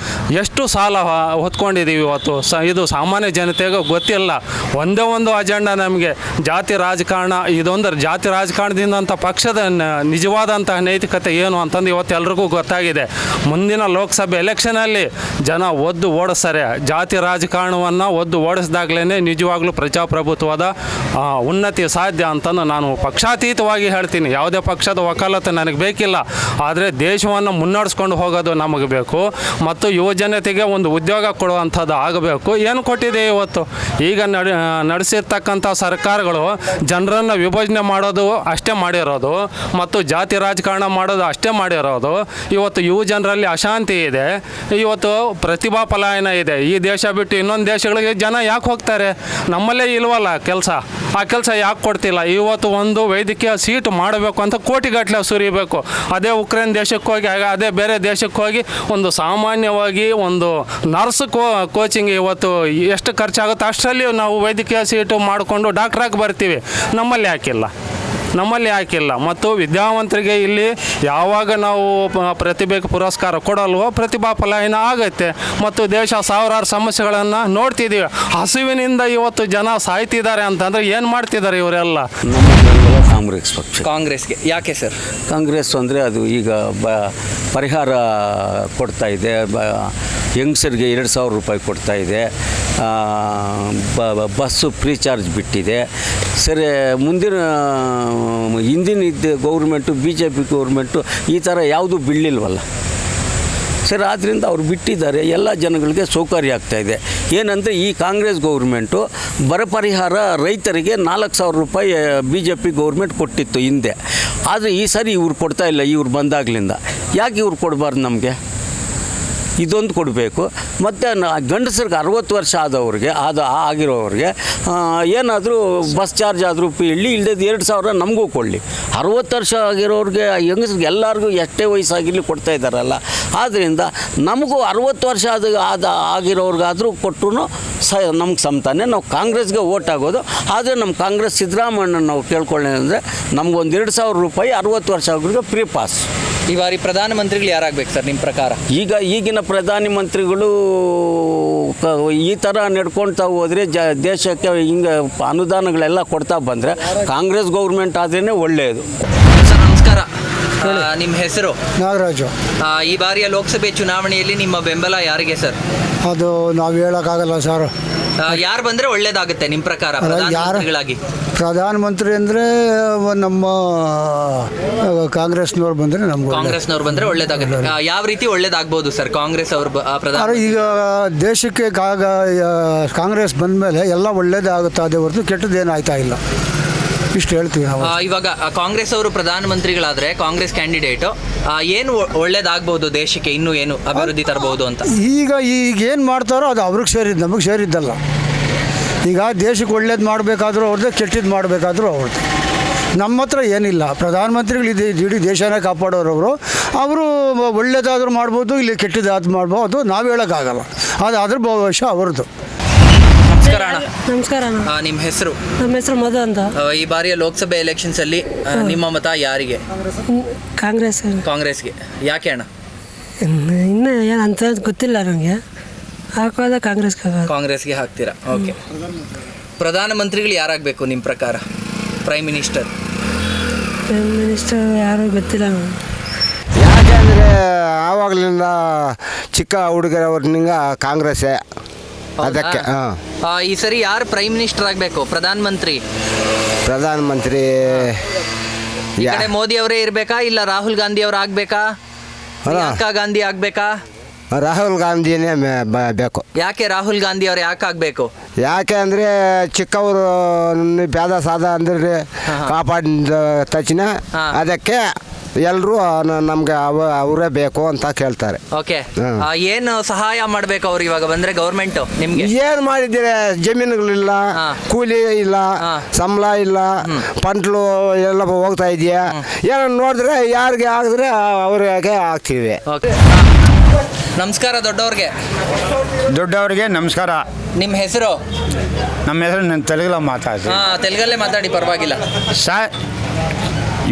ಎಷ್ಟು ಸಾಲ ಹೊತ್ಕೊಂಡಿದ್ದೀವಿ ಇವತ್ತು. ಇದು ಸಾಮಾನ್ಯ ಜನತೆಗೆ ಗೊತ್ತಿಲ್ಲ. ಒಂದೇ ಒಂದು ಅಜೆಂಡಾ ನಮಗೆ ಜಾತಿ ರಾಜಕಾರಣ. ಇದೊಂದು ಜಾತಿ ರಾಜಕಾರಣದಿಂದಂಥ ಪಕ್ಷದ ನಿಜವಾದಂತಹ ನೈತಿಕತೆ ಏನು ಅಂತಂದು ಇವತ್ತು ಎಲ್ರಿಗೂ ಗೊತ್ತಾಗಿದೆ. ಮುಂದಿನ ಲೋಕಸಭೆ ಎಲೆಕ್ಷನಲ್ಲಿ ಜನ ಒದ್ದು ಓಡಿಸ್ತಾರೆ. ಜಾತಿ ರಾಜಕಾರಣವನ್ನು ಒದ್ದು ಓಡಿಸಿದಾಗಲೇ ನಿಜವಾಗ್ಲೂ ಪ್ರಜಾಪ್ರಭುತ್ವದ ಉನ್ನತಿ ಸಾಧ್ಯ ಅಂತಂದು ನಾನು ಪಕ್ಷಾತೀತವಾಗಿ ಹೇಳ್ತೀನಿ. ಯಾವುದೇ ಪಕ್ಷದ ವಕಾಲತ್ತು ನನಗೆ ಬೇಕಿಲ್ಲ, ಆದರೆ ದೇಶವನ್ನು ಮುನ್ನಡೆಸ್ಕೊಂಡು ಹೋಗೋದು ನಮಗೆ ಬೇಕು ಮತ್ತು ಯುವಜನತೆಗೆ ಒಂದು ಉದ್ಯೋಗ ಕೊಡುವಂಥದ್ದು ಆಗಬೇಕು. ಏನು ಕೊಟ್ಟಿದೆ ಇವತ್ತು? ಈಗ ನಡೆಸಿರ್ತಕ್ಕಂಥ ಸರ್ಕಾರಗಳು ಜನರನ್ನು ವಿಭಜನೆ ಮಾಡೋದು ಅಷ್ಟೇ ಮಾಡಿರೋದು ಮತ್ತು ಜಾತಿ ರಾಜಕಾರಣ ಮಾಡೋದು ಅಷ್ಟೇ ಮಾಡಿರೋದು. ಇವತ್ತು ಯುವ ಜನರಲ್ಲಿ ಅಶಾಂತಿ ಇದೆ, ಇವತ್ತು ಪ್ರತಿಭಾ ಪಲಾಯನ ಇದೆ. ಈ ದೇಶ ಬಿಟ್ಟು ಇನ್ನೊಂದು ದೇಶಗಳಿಗೆ ಜನ ಯಾಕೆ ಹೋಗ್ತಾರೆ? ನಮ್ಮಲ್ಲೇ ಇಲ್ವಲ್ಲ ಕೆಲಸ, ಆ ಕೆಲಸ ಯಾಕೆ ಕೊಡ್ತಿಲ್ಲ? ಇವತ್ತು ಒಂದು ವೈದ್ಯಕೀಯ ಸೀಟ್ ಮಾಡಬೇಕು ಅಂತ ಕೋಟಿಗಟ್ಟಲೆ ಸುರಿಬೇಕು. ಅದೇ ಉಕ್ರೇನ್ ದೇಶಕ್ಕೆ ಹೋಗಿ, ಅದೇ ಬೇರೆ ದೇಶಕ್ಕೆ ಹೋಗಿ ಒಂದು ಸಾಮಾನ್ಯವಾಗಿ ಒಂದು ನರ್ಸ್ ಕೋಚಿಂಗ್ ಇವತ್ತು ಎಷ್ಟು ಖರ್ಚಾಗುತ್ತೋ ಅಷ್ಟರಲ್ಲಿ ನಾವು ವೈದ್ಯಕೀಯ ಸೀಟು ಮಾಡಿಕೊಂಡು ಡಾಕ್ಟ್ರಾಗಿ ಬರ್ತೀವಿ. ನಮ್ಮಲ್ಲಿ ಹಾಕಿಲ್ಲ. ಮತ್ತು ವಿದ್ಯಾವಂತರಿಗೆ ಇಲ್ಲಿ ಯಾವಾಗ ನಾವು ಪ್ರತಿಭೆಗೆ ಪುರಸ್ಕಾರ ಕೊಡಲ್ವೋ ಪ್ರತಿಭಾ ಪಲಾಯನ ಆಗುತ್ತೆ ಮತ್ತು ದೇಶ ಸಾವಿರಾರು ಸಮಸ್ಯೆಗಳನ್ನು ನೋಡ್ತಿದ್ದೀವಿ. ಹಸುವಿನಿಂದ ಇವತ್ತು ಜನ ಸಾಯ್ತಿದ್ದಾರೆ ಅಂತಂದರೆ ಏನು ಮಾಡ್ತಿದ್ದಾರೆ ಇವರೆಲ್ಲ? ಕಾಂಗ್ರೆಸ್ ಪಕ್ಷ. ಕಾಂಗ್ರೆಸ್ಗೆ ಯಾಕೆ ಸರ್? ಕಾಂಗ್ರೆಸ್ ಅಂದರೆ ಅದು ಈಗ ಪರಿಹಾರ ಕೊಡ್ತಾ ಇದೆ. ಯಂಗ್ಸರ್ಗೆ 2,000 ರೂಪಾಯಿ ಕೊಡ್ತಾ ಇದೆ. ಬಸ್ಸು ಫ್ರೀ ಚಾರ್ಜ್ ಬಿಟ್ಟಿದೆ. ಸರಿ, ಹಿಂದಿನ ಗೌರ್ಮೆಂಟು BJP ಗೌರ್ಮೆಂಟು ಈ ಥರ ಯಾವುದೂ ಬೀಳಲಿಲ್ವಲ್ಲ ಸರ್. ಆದ್ದರಿಂದ ಅವ್ರು ಬಿಟ್ಟಿದ್ದಾರೆ, ಎಲ್ಲ ಜನಗಳಿಗೆ ಸೌಕರ್ಯ ಆಗ್ತಾಯಿದೆ. ಏನಂದರೆ ಈ ಕಾಂಗ್ರೆಸ್ ಗೌರ್ಮೆಂಟು ಬರ ಪರಿಹಾರ ರೈತರಿಗೆ 4,000 ರೂಪಾಯಿ BJP ಗೌರ್ಮೆಂಟ್ ಕೊಟ್ಟಿತ್ತು ಹಿಂದೆ. ಆದರೆ ಈ ಸಾರಿ ಇವ್ರು ಕೊಡ್ತಾಯಿಲ್ಲ. ಇವ್ರು ಬಂದಾಗಲಿಂದ ಯಾಕೆ ಇವ್ರು ಕೊಡಬಾರ್ದು? ನಮಗೆ ಇದೊಂದು ಕೊಡಬೇಕು. ಮತ್ತು ಗಂಡಸರಿಗೆ 60 ವರ್ಷ ಆದವ್ರಿಗೆ ಆಗಿರೋವ್ರಿಗೆ ಏನಾದರೂ ಬಸ್ ಚಾರ್ಜ್ ಆದರೂ ಇರಲಿ, ಇಲ್ಲದೆ 2,000 ನಮಗೂ ಕೊಡಲಿ. 60 ವರ್ಷ ಆಗಿರೋರಿಗೆ, ಹೆಂಗಸ್ರಿಗೆ ಎಲ್ಲರಿಗೂ ಎಷ್ಟೇ ವಯಸ್ಸಾಗಿರಲಿ ಕೊಡ್ತಾ ಇದ್ದಾರಲ್ಲ. ಆದ್ದರಿಂದ ನಮಗೂ 60 ವರ್ಷ ಆಗಿರೋರ್ಗಾದರೂ ಕೊಟ್ಟರು ನಮ್ಗೆ ಸಮತಾನೆ. ನಾವು ಕಾಂಗ್ರೆಸ್ಗೆ ಓಟ್ ಆಗೋದು. ಆದರೆ ನಮ್ಮ ಕಾಂಗ್ರೆಸ್ ಸಿದ್ದರಾಮಯ್ಯನ ನಾವು ಕೇಳ್ಕೊಳ್ಳಿ ಅಂದರೆ ನಮಗೊಂದು 2,000 ರೂಪಾಯಿ 60 ವರ್ಷ ಆಗೋರಿಗೆ ಫ್ರೀ ಪಾಸ್. ಈ ಬಾರಿ ಪ್ರಧಾನಮಂತ್ರಿಗಳು ಯಾರಾಗಬೇಕು ಸರ್ ನಿಮ್ಮ ಪ್ರಕಾರ? ಈಗಿನ ಪ್ರಧಾನಮಂತ್ರಿಗಳು ಈ ಥರ ನಡ್ಕೊಳ್ತಾ ಹೋದರೆ ದೇಶಕ್ಕೆ ಹಿಂಗೆ ಅನುದಾನಗಳೆಲ್ಲ ಕೊಡ್ತಾ ಬಂದರೆ ಕಾಂಗ್ರೆಸ್ ಗೌರ್ಮೆಂಟ್ ಆದ್ರೇ ಒಳ್ಳೆಯದು. ಸರ್ ನಮಸ್ಕಾರ, ನಿಮ್ಮ ಹೆಸರು? ನಾಗರಾಜು. ಈ ಬಾರಿಯ ಲೋಕಸಭೆ ಚುನಾವಣೆಯಲ್ಲಿ ನಿಮ್ಮ ಬೆಂಬಲ ಯಾರಿಗೆ ಸರ್? ಅದು ನಾವು ಹೇಳೋಕ್ಕಾಗಲ್ಲ ಸರ್. ಯಾರು ಬಂದರೆ ಒಳ್ಳೇದಾಗುತ್ತೆ ನಿಮ್ಮ ಪ್ರಕಾರ ಪ್ರಧಾನಮಂತ್ರಿಗಳಾಗಿ? ಪ್ರಧಾನಮಂತ್ರಿ ಅಂದರೆ ನಮ್ಮ ಕಾಂಗ್ರೆಸ್ನವ್ರು ಬಂದರೆ ಕಾಂಗ್ರೆಸ್ನವ್ರು ಬಂದರೆ ಒಳ್ಳೇದಾಗುತ್ತೆ. ಯಾವ ರೀತಿ ಒಳ್ಳೇದಾಗ್ಬೋದು ಸರ್ ಕಾಂಗ್ರೆಸ್ ಅವರು ಪ್ರಧಾನ? ಈಗ ದೇಶಕ್ಕೆ ಕಾಂಗ್ರೆಸ್ ಬಂದ ಮೇಲೆ ಎಲ್ಲ ಒಳ್ಳೇದಾಗುತ್ತಾ ಅದೇ ಹೊರತು ಕೆಟ್ಟದ್ದೇನು ಆಯ್ತಾ ಇಲ್ಲ, ಇಷ್ಟು ಹೇಳ್ತೀವಿ ನಾವು. ಇವಾಗ ಕಾಂಗ್ರೆಸ್ ಅವರು ಪ್ರಧಾನಮಂತ್ರಿಗಳಾದರೆ ಕಾಂಗ್ರೆಸ್ ಕ್ಯಾಂಡಿಡೇಟು ಏನು ಒಳ್ಳೇದಾಗ್ಬೋದು ದೇಶಕ್ಕೆ, ಇನ್ನೂ ಏನು ಅಭಿವೃದ್ಧಿ ತರಬಹುದು ಅಂತ? ಈಗ ಏನು ಮಾಡ್ತಾರೋ ಅದು ಅವ್ರಿಗೆ ಸೇರಿದ್ದು, ನಮಗೆ ಸೇರಿದ್ದಲ್ಲ. ಈಗ ದೇಶಕ್ಕೆ ಒಳ್ಳೇದು ಮಾಡಬೇಕಾದ್ರೂ ಅವ್ರದ್ದೇ, ಕೆಟ್ಟದ್ದು ಮಾಡಬೇಕಾದ್ರೂ ಅವ್ರದ್ದು. ನಮ್ಮ ಹತ್ರ ಏನಿಲ್ಲ. ಪ್ರಧಾನಮಂತ್ರಿಗಳು ಇಡೀ ದೇಶನೇ ಕಾಪಾಡೋರವರು. ಅವರು ಒಳ್ಳೇದಾದರೂ ಮಾಡ್ಬೋದು, ಇಲ್ಲಿ ಕೆಟ್ಟದಾದ್ರು ಮಾಡ್ಬೋದು. ಅದು ನಾವು ಹೇಳೋಕ್ಕಾಗಲ್ಲ. ಅದು ಅದ್ರ ಭವಿಷ್ಯ ಅವ್ರದ್ದು. ನಮಸ್ಕಾರ ಅಣ್ಣ. ನಮಸ್ಕಾರ ಅಣ್ಣ. ನಿಮ್ಮ ಹೆಸರು? ನಮ್ಮ ಹೆಸರು ಮಧು ಅಂತ. ಈ ಬಾರಿಯ ಲೋಕಸಭೆ ಎಲೆಕ್ಷನ್ಸ್ ಅಲ್ಲಿ ನಿಮ್ಮ ಮತ ಯಾರಿಗೆ? ಕಾಂಗ್ರೆಸ್ಗೆ. ಯಾಕೆ ಅಣ್ಣ? ಇನ್ನೂ ಏನು ಅಂತ ಗೊತ್ತಿಲ್ಲ ನನಗೆ. ಹಾಕೋದ ಕಾಂಗ್ರೆಸ್ಗೆ ಹಾಕ್ತೀರಾ? ಓಕೆ. ಪ್ರಧಾನಮಂತ್ರಿಗಳು ಯಾರಾಗಬೇಕು ನಿಮ್ಮ ಪ್ರಕಾರ? ಪ್ರೈಮ್ ಮಿನಿಸ್ಟರ್ ಯಾರು ಗೊತ್ತಿಲ್ಲ. ಯಾಕೆಂದರೆ ಆವಾಗಲಿಂದ ಚಿಕ್ಕ ಹುಡುಗರವ್ರನಿಂದ ಕಾಂಗ್ರೆಸ್ಸೇ ಅದಕ್ಕೆ. ಈ ಸರಿ ಯಾರು ಪ್ರೈಮ್ ಮಿನಿಸ್ಟರ್ ಆಗಬೇಕು? ಪ್ರಧಾನಮಂತ್ರಿ ಈ ಕಡೆ ಮೋದಿ ಅವರೇ ಇರಬೇಕಾ, ಇಲ್ಲ ರಾಹುಲ್ ಗಾಂಧಿ ಅವ್ರು ಆಗಬೇಕಾ, ಪ್ರಿಯಾಂಕಾ ಗಾಂಧಿ ಆಗಬೇಕಾ? ರಾಹುಲ್ ಗಾಂಧಿನೇ ಬೇಕು. ಯಾಕೆ ರಾಹುಲ್ ಗಾಂಧಿ ಅವ್ರು ಯಾಕೆ ಆಗಬೇಕು? ಯಾಕೆ ಅಂದರೆ ಚಿಕ್ಕವರು ಭೇದ ಸಾಧ ಅಂದರೆ ಕಾಪಾಡಿದ ತಕ್ಷಣ ಅದಕ್ಕೆ ಎಲ್ಲರೂ ನಮ್ಗೆ ಅವರೇ ಬೇಕು ಅಂತ ಕೇಳ್ತಾರೆ. ಓಕೆ. ಏನು ಸಹಾಯ ಮಾಡಬೇಕು ಅವ್ರು ಇವಾಗ ಬಂದರೆ ಗೌರ್ಮೆಂಟ್ ನಿಮಗೆ? ಏನು ಮಾಡಿದ್ದೀರಿ? ಜಮೀನುಗಳಿಲ್ಲ, ಕೂಲಿ ಇಲ್ಲ, ಸಂಬಳ ಇಲ್ಲ, ಪಂಟ್ಲು ಎಲ್ಲ ಹೋಗ್ತಾ ಇದೆಯಾ? ಏನೋ ನೋಡಿದ್ರೆ ಯಾರಿಗೆ ಆಗಿದ್ರೆ ಅವ್ರಿಗೆ ಆಗ್ತೀವಿ. ನಮಸ್ಕಾರ ದೊಡ್ಡವ್ರಿಗೆ ನಮಸ್ಕಾರ. ನಿಮ್ಮ ಹೆಸರು? ನಮ್ಮ ಹೆಸರು ನಾನು ತೆಲುಗಲ್ಲೇ మాట్లాడి పర్వాగిಲ್ಲ సార్.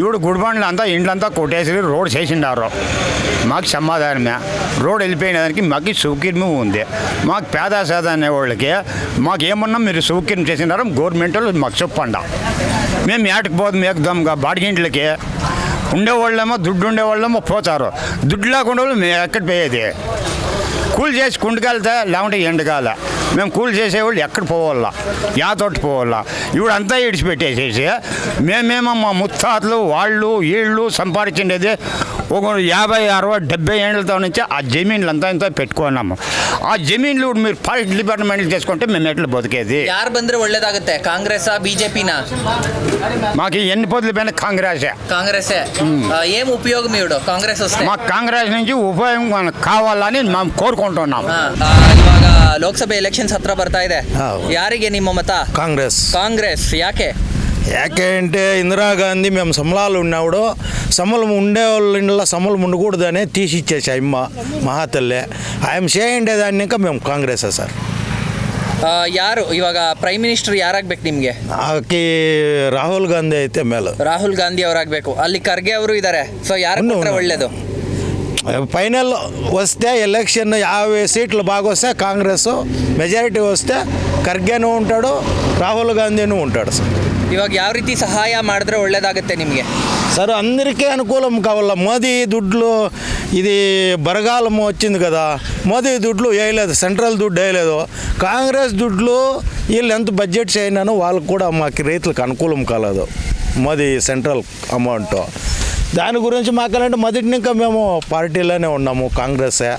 ఇప్పుడు గుడిబండ్లు అంతా ఇండ్లంతా కొట్టేసి రోడ్ చేసిండారు. మాకు సమాధానమే. రోడ్ వెళ్ళిపోయిన దానికి మాకు సౌకర్యం ఉంది. మాకు పేద సేద అనే వాళ్ళకి మాకు ఏమన్నా మీరు సౌకర్యం చేసినారో గవర్నమెంట్ వాళ్ళు మాకు చెప్పండి. మేము ఏటకు పోదు మేకుదాం బాడిగింట్లకి ఉండేవాళ్ళేమో దుడ్డు ఉండేవాళ్ళేమో పోతారు, దుడ్డు లేకుండా వాళ్ళు మేము ఎక్కడ పోయేది? కూలి చేసి కుండకాలతో లేకుంటే ఎండకాల మేము కూలి చేసేవాళ్ళు ఎక్కడ పోవాలా, యా తోట పోవాలా? ఇప్పుడు అంతా ఇడిచిపెట్టేసేసి మేమేమో మా ముత్తాతలు వాళ్ళు వీళ్ళు సంపాదించిండేది ఒక 50, 60, 70 ఏళ్ళతో నుంచి ఆ జమీన్లు అంతా ఇంత పెట్టుకున్నాము. ఆ జమీన్లు మీరు ఫారెస్ట్ డిపార్ట్మెంట్లు చేసుకుంటే మేము ఎట్లా బతికేది? ಯಾರು ಬಂದ್ರೆ ಒಳ್ಳೇದಾಗುತ್ತೆ, ಕಾಂಗ್ರೆಸ್ಸಾ ಬಿಜೆಪಿನಾ? మాకు ఎన్ని పొద్దులు పైన కాంగ్రెసే. ఏం ఉపయోగం ఇవ్వడు కాంగ్రెస్ వస్తే? మాకు కాంగ్రెస్ నుంచి ఉపయోగం మనకు కావాలని మేము కోరుకుంటున్నాం. ಇವಾಗ ಲೋಕಸಭೆ ಎಲೆಕ್ಷನ್ಸ್ ಹತ್ರ ಬರ್ತಾ ಇದೆ, ಯಾರಿಗೆ ನಿಮ್ಮ ಮತ? ಕಾಂಗ್ರೆಸ್ ಯಾಕೆ? ಯಾಕೆ అంటే ఇందిరాగాంధీ మేము సమలాలు ఉన్నప్పుడు సమలం ఉండేవాళ్ళ ఇంట్లో సమలం ఉండకూడదనే తీసిచ్చేసి అమ్మ మహాతల్లే ఆయన చేయండేదాన్ని ఇంకా మేము కాంగ్రెస్సే సార్. ಯಾರು ಇವಾಗ ಪ್ರೈಮ್ ಮಿನಿಸ್ಟರ್ ಯಾರಾಗಬೇಕು ನಿಮಗೆ? ಆಕೆ ರಾಹುಲ್ ಗಾಂಧಿ ಐತೆ ಮೇಲೆ. ರಾಹುಲ್ ಗಾಂಧಿ ಅವರಾಗಬೇಕು. ಅಲ್ಲಿ ಖರ್ಗೆ ಅವರು ಇದ್ದಾರೆ, ಸೊ ಯಾರು ಕೊಟ್ಟರೆ ಒಳ್ಳೇದು? ఫైనల్ వస్తే ఎలక్షన్ 50 సీట్లు బాగా వస్తే కాంగ్రెస్ మెజారిటీ వస్తే ఖర్గేనూ ఉంటాడు, రాహుల్ గాంధీనూ ఉంటాడు సార్. ఇವಾಗ ಯಾವ ರೀತಿ సహాయ ಮಾಡಿದ್ರೆ ಒಳ್ಳೇದಾಗುತ್ತೆ నిಮಗೆ? సార్ అందరికీ అనుకూలం కావాల. మోదీ దుడ్లు ఇది బరగాలం వచ్చింది కదా, మోదీ దుడ్లు వేయలేదు, సెంట్రల్ దుడ్డు వేయలేదు. కాంగ్రెస్ దుడ్లు వీళ్ళు ఎంత బడ్జెట్ చేయనాను వాళ్ళకు కూడా మాకు రైతులకు అనుకూలం కాలేదు మోదీ సెంట్రల్ అమౌంట్. దాని గురించి మాకంటే మొదటి ఇంకా మేము పార్టీలోనే ఉన్నాము, కాంగ్రెసే.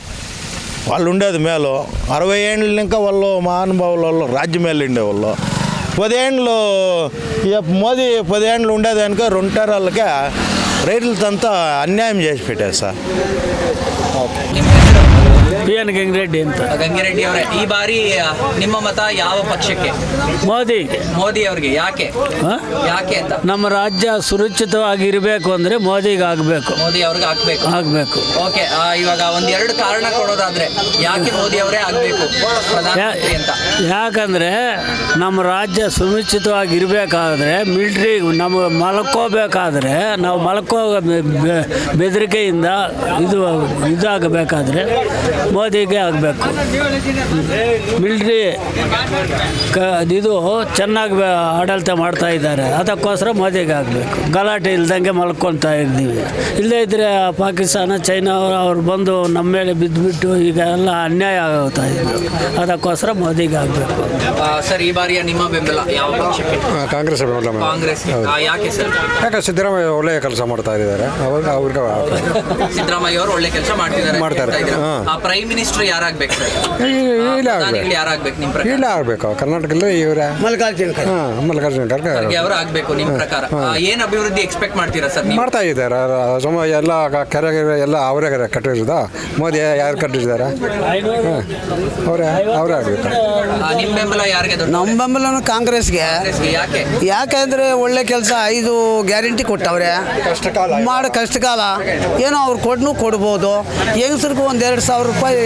వాళ్ళు ఉండేది మేలు 60 ఏళ్ళ ఇంకా వాళ్ళు మహానుభావుల వాళ్ళు రాజ్యం మేలు ఉండేవాళ్ళు. 10 ఏళ్ళు మోదీ 10 ఏళ్ళు ఉండేదానిక 2 టర్రాలకే రైతులతో అన్యాయం చేసి పెట్టారు సార్. PN ಗಂಗಿರೆಡ್ಡಿ ಅಂತ. ಗಂಗಿರೆಡ್ಡಿ ಅವರೇ, ಈ ಬಾರಿ ನಿಮ್ಮ ಮತ ಯಾವ ಪಕ್ಷಕ್ಕೆ? ಮೋದಿ ಅವರಿಗೆ. ಯಾಕೆ ಅಂತ? ನಮ್ಮ ರಾಜ್ಯ ಸುರಕ್ಷಿತವಾಗಿರಬೇಕು ಅಂದರೆ ಮೋದಿಗೆ ಆಗಬೇಕು. ಮೋದಿ ಅವ್ರಿಗೆ ಆಗ್ಬೇಕು. ಓಕೆ, ಇವಾಗ ಒಂದೆರಡು ಕಾರಣ ಕೊಡೋದಾದ್ರೆ ಯಾಕೆ ಮೋದಿ ಅವರೇ ಆಗಬೇಕು ಪ್ರಧಾನಮಂತ್ರಿ ಅಂತ? ಯಾಕಂದರೆ ನಮ್ಮ ರಾಜ್ಯ ಸುರಕ್ಷಿತವಾಗಿರಬೇಕಾದ್ರೆ ಮಿಲ್ಟ್ರಿ ನಮ್ಮ ಮಲ್ಕೋಬೇಕಾದ್ರೆ ನಾವು ಬೆದರಿಕೆಯಿಂದ ಇದಾಗಬೇಕಾದ್ರೆ ಮೋದಿಗೆ ಆಗಬೇಕು. ಮಿಲ್ಟ್ರಿ ಇದು ಚೆನ್ನಾಗಿ ಆಡಳಿತ ಮಾಡ್ತಾ ಇದ್ದಾರೆ, ಅದಕ್ಕೋಸ್ಕರ ಮೋದಿಗೆ ಆಗಬೇಕು. ಗಲಾಟೆ ಇಲ್ದಂಗೆ ಮಲ್ಕೊಳ್ತಾ ಇದ್ದೀವಿ. ಇಲ್ಲದೇ ಇದ್ದರೆ ಪಾಕಿಸ್ತಾನ ಚೈನಾ ಅವ್ರು ಬಂದು ನಮ್ಮ ಮೇಲೆ ಬಿದ್ದುಬಿಟ್ಟು ಈಗ ಎಲ್ಲ ಅನ್ಯಾಯ ಆಗ್ತಾ ಇದ್ರು, ಅದಕ್ಕೋಸ್ಕರ ಮೋದಿಗೆ ಆಗಬೇಕು. ಸರ್, ಈ ಬಾರಿಯ ನಿಮ್ಮ ಬೆಂಬಲ ಯಾವ ಪಕ್ಷಕ್ಕೆ? ಕಾಂಗ್ರೆಸ್ ಬೆಂಬಲ. ಕಾಂಗ್ರೆಸ್. ಯಾಕೆ ಸರ್? ಯಾಕೆ ಸಿದ್ದರಾಮಯ್ಯ ಒಳ್ಳೆಯ ಕೆಲಸ ಮಾಡ್ತಾ ಇದ್ದಾರೆ, ಅವ್ರಿಗೆ ಸಿದ್ದರಾಮಯ್ಯ ಅವರು ಒಳ್ಳೆ ಕೆಲಸ ಮಾಡ್ತಾರೆ. Prime minister ಯಾರಾಗಬೇಕು? ಯಾರಾಗಬೇಕು ನಿಮ್ಮ ಪ್ರಕಾರ? ಇಲ್ಲ ಆಗಬೇಕು ಕರ್ನಾಟಕದಲ್ಲಿ ಇವರೇ ಮಲ್ಲಿಕಾರ್ಜುನ ಖರ್ಗೆ ಅವರು ಆಗಬೇಕು ನಿಮ್ಮ ಪ್ರಕಾರ. ಏನು ಅಭಿವೃದ್ಧಿ ಎಕ್ಸ್ಪೆಕ್ಟ್ ಮಾಡ್ತೀರಾ ಸರ್? ಮಾಡ್ತಾ ಇದ್ದಾರೆ ಎಲ್ಲ ಕೆರೆ ಎಲ್ಲ ಅವರೇ ಕಟ್ಟಿರೋದ. ಮೋದಿ ಯಾರು ಕಟ್ಟಿದ್ದಾರೆ? ಅವರೇ ಆಗಬೇಕು. ನಿಮ್ಮ ಬೆಂಬಲ ಯಾರಿಗೆ? ನಮ್ಮ ಬೆಂಬಲ ಕಾಂಗ್ರೆಸ್ಗೆ. ಯಾಕೆಂದರೆ ಒಳ್ಳೆ ಕೆಲಸ 5 ಗ್ಯಾರಂಟಿ ಕೊಟ್ಟವ್ರೆ, ಕಷ್ಟಕಾಲ ಏನೋ ಅವ್ರು ಕೊಡ್ಬೋದು. ಹೆಂಗಸ್ರಿಗೂ 1-2 ಸಾವಿರ ರೂಪಾಯಿ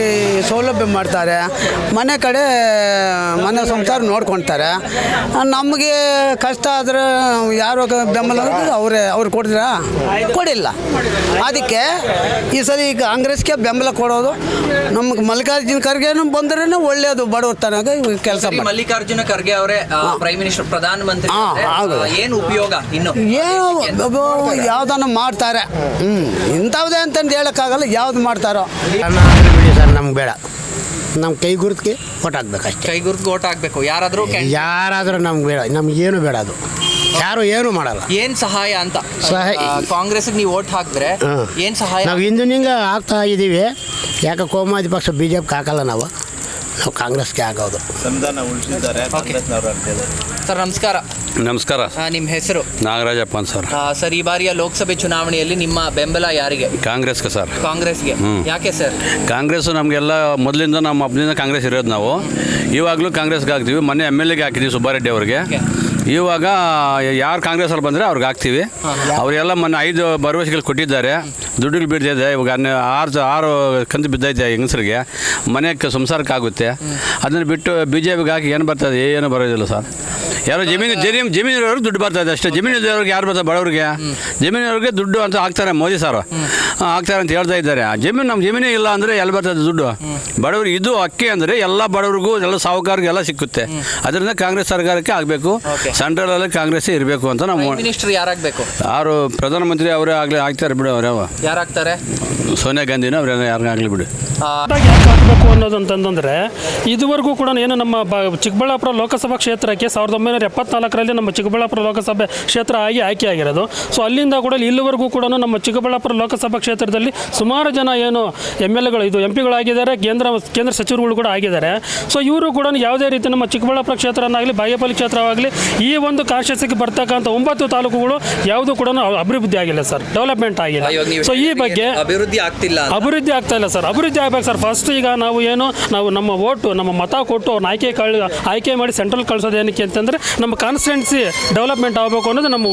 ಸೌಲಭ್ಯ ಮಾಡ್ತಾರೆ, ಮನೆ ಸಂಸಾರ ನೋಡ್ಕೊಳ್ತಾರೆ. ನಮಗೆ ಕಷ್ಟ ಆದರೆ ಯಾರು ಬೆಂಬಲ ಅವ್ರು ಕೊಡಿಲ್ಲ. ಅದಕ್ಕೆ ಈ ಸರಿ ಕಾಂಗ್ರೆಸ್ಗೆ ಬೆಂಬಲ ಕೊಡೋದು. ನಮ್ಗೆ ಮಲ್ಲಿಕಾರ್ಜುನ ಖರ್ಗೆನೂ ಬಂದ್ರೇ ಒಳ್ಳೆಯದು, ಬಡವ್ರ ತನಕ ಕೆಲಸ. ಮಲ್ಲಿಕಾರ್ಜುನ ಖರ್ಗೆ ಅವರೇ ಪ್ರೈಮ್ ಮಿನಿಸ್ಟರ್, ಪ್ರಧಾನಮಂತ್ರಿ, ಏನು ಉಪಯೋಗ? ಇನ್ನು ಯಾವ್ದನ್ನ ಮಾಡ್ತಾರೆ, ಇಂಥವುದೇ ಅಂತಂದು ಹೇಳೋಕ್ಕಾಗಲ್ಲ, ಯಾವ್ದು ಮಾಡ್ತಾರೋ. ಸರ್ ನಮ್ಗೆ ಬೇಡ, ನಮ್ಮ ಕೈ ಗುರುತಿಗೆ ಓಟ್ ಹಾಕ್ಬೇಕು ಅಷ್ಟೇ. ಕೈ ಗುರುತಿಗೆ ಓಟ್ ಹಾಕಬೇಕು. ಯಾರಾದರೂ ನಮ್ಗೆ ಬೇಡ, ನಮ್ಗೇನು ಬೇಡ, ಅದು ಯಾರು ಏನು ಮಾಡಲ್ಲ. ಏನು ಸಹಾಯ ಅಂತ? ಕಾಂಗ್ರೆಸ್ಗೆ ನೀವು ಓಟ್ ಹಾಕಿದ್ರೆ ಏನು ಸಹಾಯ? ನಾವು ಹಿಂದಿನಿಂದ ಆಗ್ತಾ ಇದ್ದೀವಿ. ಯಾಕೆ ಕೋಮಾದಿ ಪಕ್ಷ BJPಗೆ ಹಾಕಲ್ಲ, ನಾವು ಕಾಂಗ್ರೆಸ್ಗೆ ಹಾಕೋದು. ಸಂವಿಧಾನ ಉಳಿಸಿದ್ದಾರೆ ಸರ್ ನಮಸ್ಕಾರ. ನಮಸ್ಕಾರ. ನಿಮ್ಮ ಹೆಸರು? ನಾಗರಾಜಪ್ಪ ಸರ್. ಸರ್, ಈ ಬಾರಿಯ ಲೋಕಸಭೆ ಚುನಾವಣೆಯಲ್ಲಿ ನಿಮ್ಮ ಬೆಂಬಲ ಯಾರಿಗೆ? ಕಾಂಗ್ರೆಸ್ಗೆ ಸರ್. ಕಾಂಗ್ರೆಸ್ಗೆ. ಯಾಕೆ ಸರ್? ಕಾಂಗ್ರೆಸ್ ನಮಗೆಲ್ಲ ಮೊದಲಿಂದ ನಮ್ಮ ಅಪ್ಪನಿಂದ ಕಾಂಗ್ರೆಸ್ ಇರೋದು. ನಾವು ಇವಾಗಲೂ ಕಾಂಗ್ರೆಸ್ಗೆ ಹಾಕ್ತೀವಿ. ಮೊನ್ನೆ MLAಗೆ ಹಾಕಿದ್ದೀವಿ ಸುಬ್ಬಾರೆಡ್ಡಿ ಅವ್ರಿಗೆ. ಇವಾಗ ಯಾರು ಕಾಂಗ್ರೆಸ್ಸಲ್ಲಿ ಬಂದರೆ ಅವ್ರಿಗೆ ಹಾಕ್ತೀವಿ. ಅವರೆಲ್ಲ ಮೊನ್ನೆ 5 ಭರವಸೆಗಳು ಕೊಟ್ಟಿದ್ದಾರೆ, ದುಡ್ಡುಗಳು ಬಿಡ್ತಿದೆ. ಇವಾಗ 6 ಕಂತು ಬಿದ್ದೈತೆ ಹೆಂಗಸರಿಗೆ, ಮನೆಗೆ ಸಂಸಾರಕ್ಕೆ ಆಗುತ್ತೆ. ಅದನ್ನು ಬಿಟ್ಟು BJPಗೆ ಹಾಕಿ ಏನು ಬರ್ತದೆ? ಏನು ಬರೋದಿಲ್ಲ ಸರ್. ಯಾರೋ ಜಮೀನಿರೋರು ದುಡ್ಡು ಬರ್ತದೆ ಅಷ್ಟೇ. ಜಮೀನಿರೋರಿಗೆ ಯಾರು ಬರ್ತಾರೆ? ಬಡವ್ರಿಗೆ, ಜಮೀನಿರೋರಿಗೆ ದುಡ್ಡು ಅಂತ ಹಾಕ್ತಾರೆ ಮೋದಿ ಸರ್, ಹಾಕ್ತಾರೆ ಅಂತ ಹೇಳ್ತಾ ಇದ್ದಾರೆ. ನಮ್ಮ ಜಮೀನೇ ಇಲ್ಲ ಅಂದರೆ ಎಲ್ಲಿ ಬರ್ತದೆ ದುಡ್ಡು? ಬಡವ್ರಿಗೆ ಇದು ಅಕ್ಕಿ ಅಂದರೆ ಎಲ್ಲ ಬಡವ್ರಿಗೂ, ಎಲ್ಲ ಸಾಹುಕಾರರಿಗೂ ಎಲ್ಲ ಸಿಕ್ಕುತ್ತೆ. ಅದರಿಂದ ಕಾಂಗ್ರೆಸ್ ಸರ್ಕಾರಕ್ಕೆ ಆಗಬೇಕು. ಸೆಂಟ್ರಲಲ್ಲಿ ಕಾಂಗ್ರೆಸ್ಸೇ ಇರಬೇಕು ಅಂತ ನಾವು ಮಿನಿಸ್ಟರ್ ಯಾರಾಗಬೇಕು? ಯಾರು ಪ್ರಧಾನಮಂತ್ರಿ ಅವರೇ ಆಗಲಿ ಆಗ್ತಾರೆ ಬಿಡು. ಅವ್ರು ಯಾರಾಗ್ತಾರೆ? ಸೋನಿಯಾ ಗಾಂಧಿನೂ ಅವ್ರು ಯಾರಿಗಾಗಲಿ ಬಿಡು. ಯಾಕೆ ಹಾಕಬೇಕು ಅನ್ನೋದಂತಂದರೆ ಇದುವರೆಗೂ ಕೂಡ ಏನು ನಮ್ಮ ಚಿಕ್ಕಬಳ್ಳಾಪುರ ಲೋಕಸಭಾ ಕ್ಷೇತ್ರಕ್ಕೆ 1974ರಲ್ಲಿ ನಮ್ಮ ಚಿಕ್ಕಬಳ್ಳಾಪುರ ಲೋಕಸಭೆ ಕ್ಷೇತ್ರ ಆಗಿ ಆಯ್ಕೆಯಾಗಿರೋದು. ಸೊ ಅಲ್ಲಿಂದ ಕೂಡ ಇಲ್ಲಿವರೆಗೂ ಕೂಡ ನಮ್ಮ ಚಿಕ್ಕಬಳ್ಳಾಪುರ ಲೋಕಸಭಾ ಕ್ಷೇತ್ರದಲ್ಲಿ ಸುಮಾರು ಜನ ಏನು MLAಗಳು ಇದು MP ಗಳಾಗಿದ್ದಾರೆ, ಕೇಂದ್ರ ಸಚಿವರುಗಳು ಕೂಡ ಆಗಿದ್ದಾರೆ. ಸೊ ಇವರು ಕೂಡ ಯಾವುದೇ ರೀತಿ ನಮ್ಮ ಚಿಕ್ಕಬಳ್ಳಾಪುರ ಕ್ಷೇತ್ರನಾಗಲಿ ಬಾಗೇಪಲ್ಲಿ ಕ್ಷೇತ್ರವಾಗಲಿ ಈ ಒಂದು ಕಾನ್ಸ್ಟಿಟ್ಯೂನ್ಸಿಗೆ ಬರ್ತಕ್ಕಂಥ 9 ತಾಲೂಕುಗಳು ಯಾವುದೂ ಕೂಡ ಅಭಿವೃದ್ಧಿ ಆಗಿಲ್ಲ ಸರ್, ಡೆವಲಪ್ಮೆಂಟ್ ಆಗಿಲ್ಲ. ಸೊ ಈ ಬಗ್ಗೆ ಅಭಿವೃದ್ಧಿ ಆಗ್ತಾ ಇಲ್ಲ ಸರ್. ಅಭಿವೃದ್ಧಿ ಆಗಬೇಕು ಸರ್. ಫಸ್ಟ್ ಈಗ ನಾವು ನಮ್ಮ ಓಟು ನಮ್ಮ ಮತ ಕೊಟ್ಟು ಅವ್ರನ್ನ ಆಯ್ಕೆ ಮಾಡಿ ಸೆಂಟ್ರಲ್ ಕಳಿಸೋದು ಏನಕ್ಕೆ ಅಂತಂದರೆ ನಮ್ಮ ಕಾನ್ಸ್ಟಿಟ್ಯೂನ್ಸಿ ಡೆವಲಪ್ಮೆಂಟ್ ಆಗಬೇಕು ಅನ್ನೋದು ನಮ್ಮ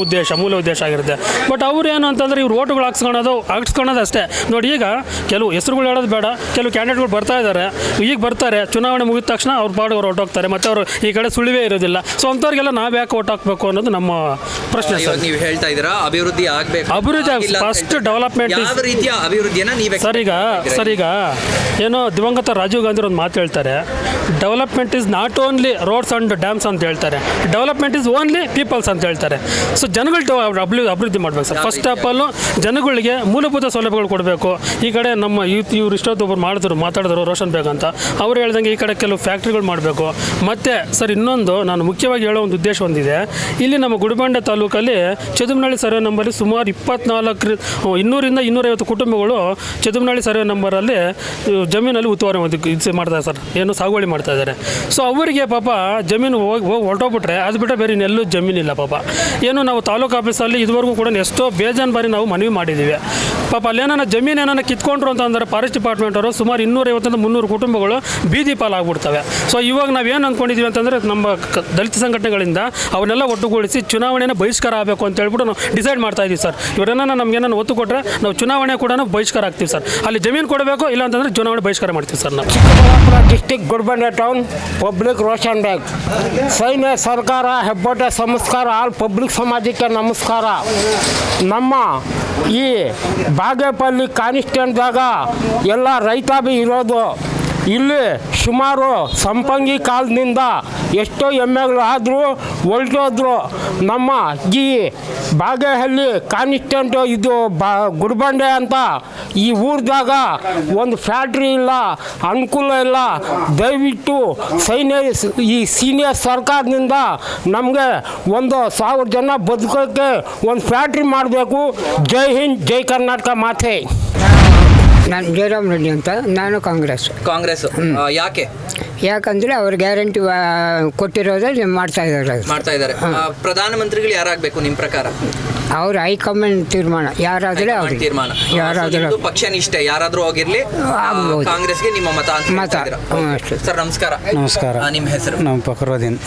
ಮೂಲ ಉದ್ದೇಶ ಆಗಿರುತ್ತೆ. ಬಟ್ ಅವ್ರು ಏನು ಅಂತಂದರೆ ಇವ್ರು ಓಟುಗಳು ಹಾಕ್ಸ್ಕೊಳೋದು ಅಷ್ಟೇ. ನೋಡಿ, ಈಗ ಕೆಲವು ಹೆಸರುಗಳು ಹೇಳೋದು ಬೇಡ, ಕೆಲವು ಕ್ಯಾಂಡಿಡೇಟ್ಗಳು ಬರ್ತಾರೆ, ಚುನಾವಣೆ ಮುಗಿದ ತಕ್ಷಣ ಅವ್ರ ಪಾಡು ಅವ್ರು ಹೊರಟೋಗ್ತಾರೆ, ಮತ್ತು ಅವರು ಈ ಕಡೆ ಸುಳಿವೇ ಇರೋದಿಲ್ಲ. ಸೊ ಅಂಥವ್ರಿಗೆಲ್ಲ ನಾವು ಯಾಕೆ ಓಟ್ ಹಾಕಬೇಕು ಅನ್ನೋದು ನಮ್ಮ ಪ್ರಶ್ನೆ ಸರ್. ನೀವು ಹೇಳ್ತಾ ಇದ್ದೀರಾ ಅಭಿವೃದ್ಧಿ ಆಗಬೇಕು, ಫಸ್ಟ್ ಡೆವಲಪ್ಮೆಂಟ್. ಯಾವ ರೀತಿಯ ಅಭಿವೃದ್ಧಿಯನ್ನು ನೀವು ಸರ್ ಈಗ ಏನೋ ದಿವಂಗತ ರಾಜೀವ್ ಗಾಂಧಿ ಒಂದು ಮಾತು ಹೇಳ್ತಾರೆ, development is not only roads and dams ಅಂತ ಹೇಳ್ತಾರೆ, ಡೆವಲಪ್ಮೆಂಟ್ ಇಸ್ ಓನ್ಲಿ ಪೀಪಲ್ಸ್ ಅಂತ ಹೇಳ್ತಾರೆ. ಸೊ ಜನಗಳು ಅಭಿವೃದ್ಧಿ ಮಾಡಬೇಕು ಸರ್. ಫಸ್ಟ್ ಆಫ್ ಆಲ್ ಜನಗಳಿಗೆ ಮೂಲಭೂತ ಸೌಲಭ್ಯಗಳು ಕೊಡಬೇಕು. ಈ ಕಡೆ ನಮ್ಮ ಇವ್ರು ಇಷ್ಟೊತ್ತೊಬ್ಬರು ಮಾತಾಡಿದ್ರು ರೋಷನ್ ಬೇಗ್ ಅಂತ, ಅವ್ರು ಹೇಳ್ದಂಗೆ ಈ ಕಡೆ ಕೆಲವು ಫ್ಯಾಕ್ಟ್ರಿಗಳು ಮಾಡಬೇಕು. ಮತ್ತು ಸರ್ ಇನ್ನೊಂದು ನಾನು ಮುಖ್ಯವಾಗಿ ಹೇಳೋ ಒಂದು ಉದ್ದೇಶ ಒಂದಿದೆ. ಇಲ್ಲಿ ನಮ್ಮ ಗುಡಿಬಂಡೆ ತಾಲೂಕಲ್ಲಿ ಚದುಮನಹಳ್ಳಿ ಸರ್ವೆ ನಂಬರಲ್ಲಿ ಸುಮಾರು 200ರಿಂದ 250 ಕುಟುಂಬಗಳು ಚದುಮನಹಳ್ಳಿ ಸರ್ವೆ ನಂಬರಲ್ಲಿ ಜಮೀನಲ್ಲಿ ಉತ್ತುವಾರಿ ಮಾಡ್ತಾರೆ ಸರ್, ಏನು ಸಾಗುವಳಿ ಮಾಡ್ತಾ ಇದ್ದಾರೆ. ಸೊ ಅವರಿಗೆ ಪಾಪ ಜಮೀನು ಹೋಗಿ ಹೊರಟೋಗ್ಬಿಟ್ರೆ ಅದು ಬಿಟ್ಟರೆ ಬೇರೆ ಇನ್ನೆಲ್ಲೂ ಜಮೀನಿಲ್ಲ ಪಾಪ. ಏನು ನಾವು ತಾಲೂಕು ಆಫೀಸಲ್ಲಿ ಇದುವರೆಗೂ ಕೂಡ ಎಷ್ಟೋ ಬೇಜಾನ್ ಬಾರಿ ನಾವು ಮನವಿ ಮಾಡಿದ್ದೀವಿ. ಪಾಪ ಅಲ್ಲೇನ ಜಮೀನು ಏನಾರ ಕಿತ್ಕೊಂಡ್ರು ಅಂತಂದರೆ ಫಾರೆಸ್ಟ್ ಡಿಪಾರ್ಟ್ಮೆಂಟ್ ಅವರು ಸುಮಾರು 250-300 ಕುಟುಂಬಗಳು ಬೀದಿ ಪಾಲಾಗ್ಬಿಡ್ತವೆ. ಸೊ ಇವಾಗ ನಾವೇನು ಅಂದ್ಕೊಂಡಿದ್ದೀವಿ ಅಂತಂದರೆ ನಮ್ಮ ದಲಿತ ಸಂಘಟನೆಗಳಿಂದ ಅವನ್ನೆಲ್ಲ ಒಟ್ಟುಗೂಡಿಸಿ ಚುನಾವಣೆನ ಬಹಿಷ್ಕಾರ ಆಗಬೇಕು ಅಂತ ಹೇಳ್ಬಿಟ್ಟು ನಾವು ಡಿಸೈಡ್ ಮಾಡ್ತಾ ಇದ್ದೀವಿ ಸರ್. ಇವರೇನ ನಮಗೇನೋ ಒತ್ತು ಕೊಟ್ಟರೆ ನಾವು ಚುನಾವಣೆ ಕೂಡ ಬಹಿಷ್ಕಾರ ಆಗ್ತೀವಿ ಸರ್. ಅಲ್ಲಿ ಜಮೀನು ಕೊಡಬೇಕು, ಇಲ್ಲ ಅಂತಂದರೆ ಚುನಾವಣೆ ಬಹಿಷ್ಕಾರ ಮಾಡ್ತೀವಿ ಸರ್. ನಾವು Chikkaballapur district Gudibande town public Roshan Baig ಸೈನ್ಯ ಸರ್ಕಾರ ಹೆಬ್ಬೊಟ್ಟೆ ಸಂಸ್ಕಾರ ಆಲ್ ಪಬ್ಲಿಕ್ ಸಮಾಜಕ್ಕೆ ನಮಸ್ಕಾರ. ನಮ್ಮ ಈ ಬಾಗೇಪಲ್ಲಿ ಕಾನ್ಸ್ಟಿಟ್ಯೂನ್ಸಿದಾಗ ಎಲ್ಲ ರೈತಾಭಿ ಇರೋದು. ಇಲ್ಲಿ ಸುಮಾರು ಸಂಪಂಗಿ ಕಾಲದಿಂದ ಎಷ್ಟೋ ಎಮ್ಮೆಗಳು ಆದರೂ ಹೊರಟೋದ್ರು. ನಮ್ಮ ಈ ಬಾಗೇಹಳ್ಳಿ ಕಾನ್ಸ್ಟಿಟ್ಯೂಂಟ್ ಇದು ಗುಡಿಬಂಡೆ ಅಂತ ಈ ಊರದಾಗ ಒಂದು ಫ್ಯಾಕ್ಟ್ರಿ ಇಲ್ಲ, ಅನುಕೂಲ ಇಲ್ಲ. ದಯವಿಟ್ಟು ಈ ಸೀನಿಯರ್ ಸರ್ಕಾರದಿಂದ ನಮಗೆ 1,000 ಜನ ಬದುಕೋಕ್ಕೆ ಒಂದು ಫ್ಯಾಕ್ಟ್ರಿ ಮಾಡಬೇಕು. ಜೈ ಹಿಂದ್, ಜೈ ಕರ್ನಾಟಕ ಮಾತೆ. ನಾನು ಜಯರಾಮ್ ರೆಡ್ಡಿ ಅಂತ, ನಾನು ಕಾಂಗ್ರೆಸ್. ಯಾಕಂದರೆ ಅವ್ರು ಗ್ಯಾರಂಟಿ ಕೊಟ್ಟಿರೋದು ಮಾಡ್ತಾ ಇದ್ದಾರೆ. ಪ್ರಧಾನಮಂತ್ರಿಗಳು ಯಾರಾಗಬೇಕು ನಿಮ್ಮ ಪ್ರಕಾರ? ಅವ್ರ ಹೈಕಮಾಂಡ್ ತೀರ್ಮಾನ ಯಾರಾದರೆ ಅವ್ರಿಗೆ ತೀರ್ಮಾನ. ಯಾರಾದರೂ ಪಕ್ಷನಿಷ್ಠೆ ಯಾರಾದರೂ ಹೋಗಿರ್ಲಿ, ಕಾಂಗ್ರೆಸ್ಗೆ ನಿಮ್ಮ ಮತ ಅಂತ. ಸರ್ ನಮಸ್ಕಾರ. ನಮಸ್ಕಾರ. ನಿಮ್ಮ ಹೆಸರು? ನಮ್ಮ ಫಕ್ರುದ್ದೀನ್.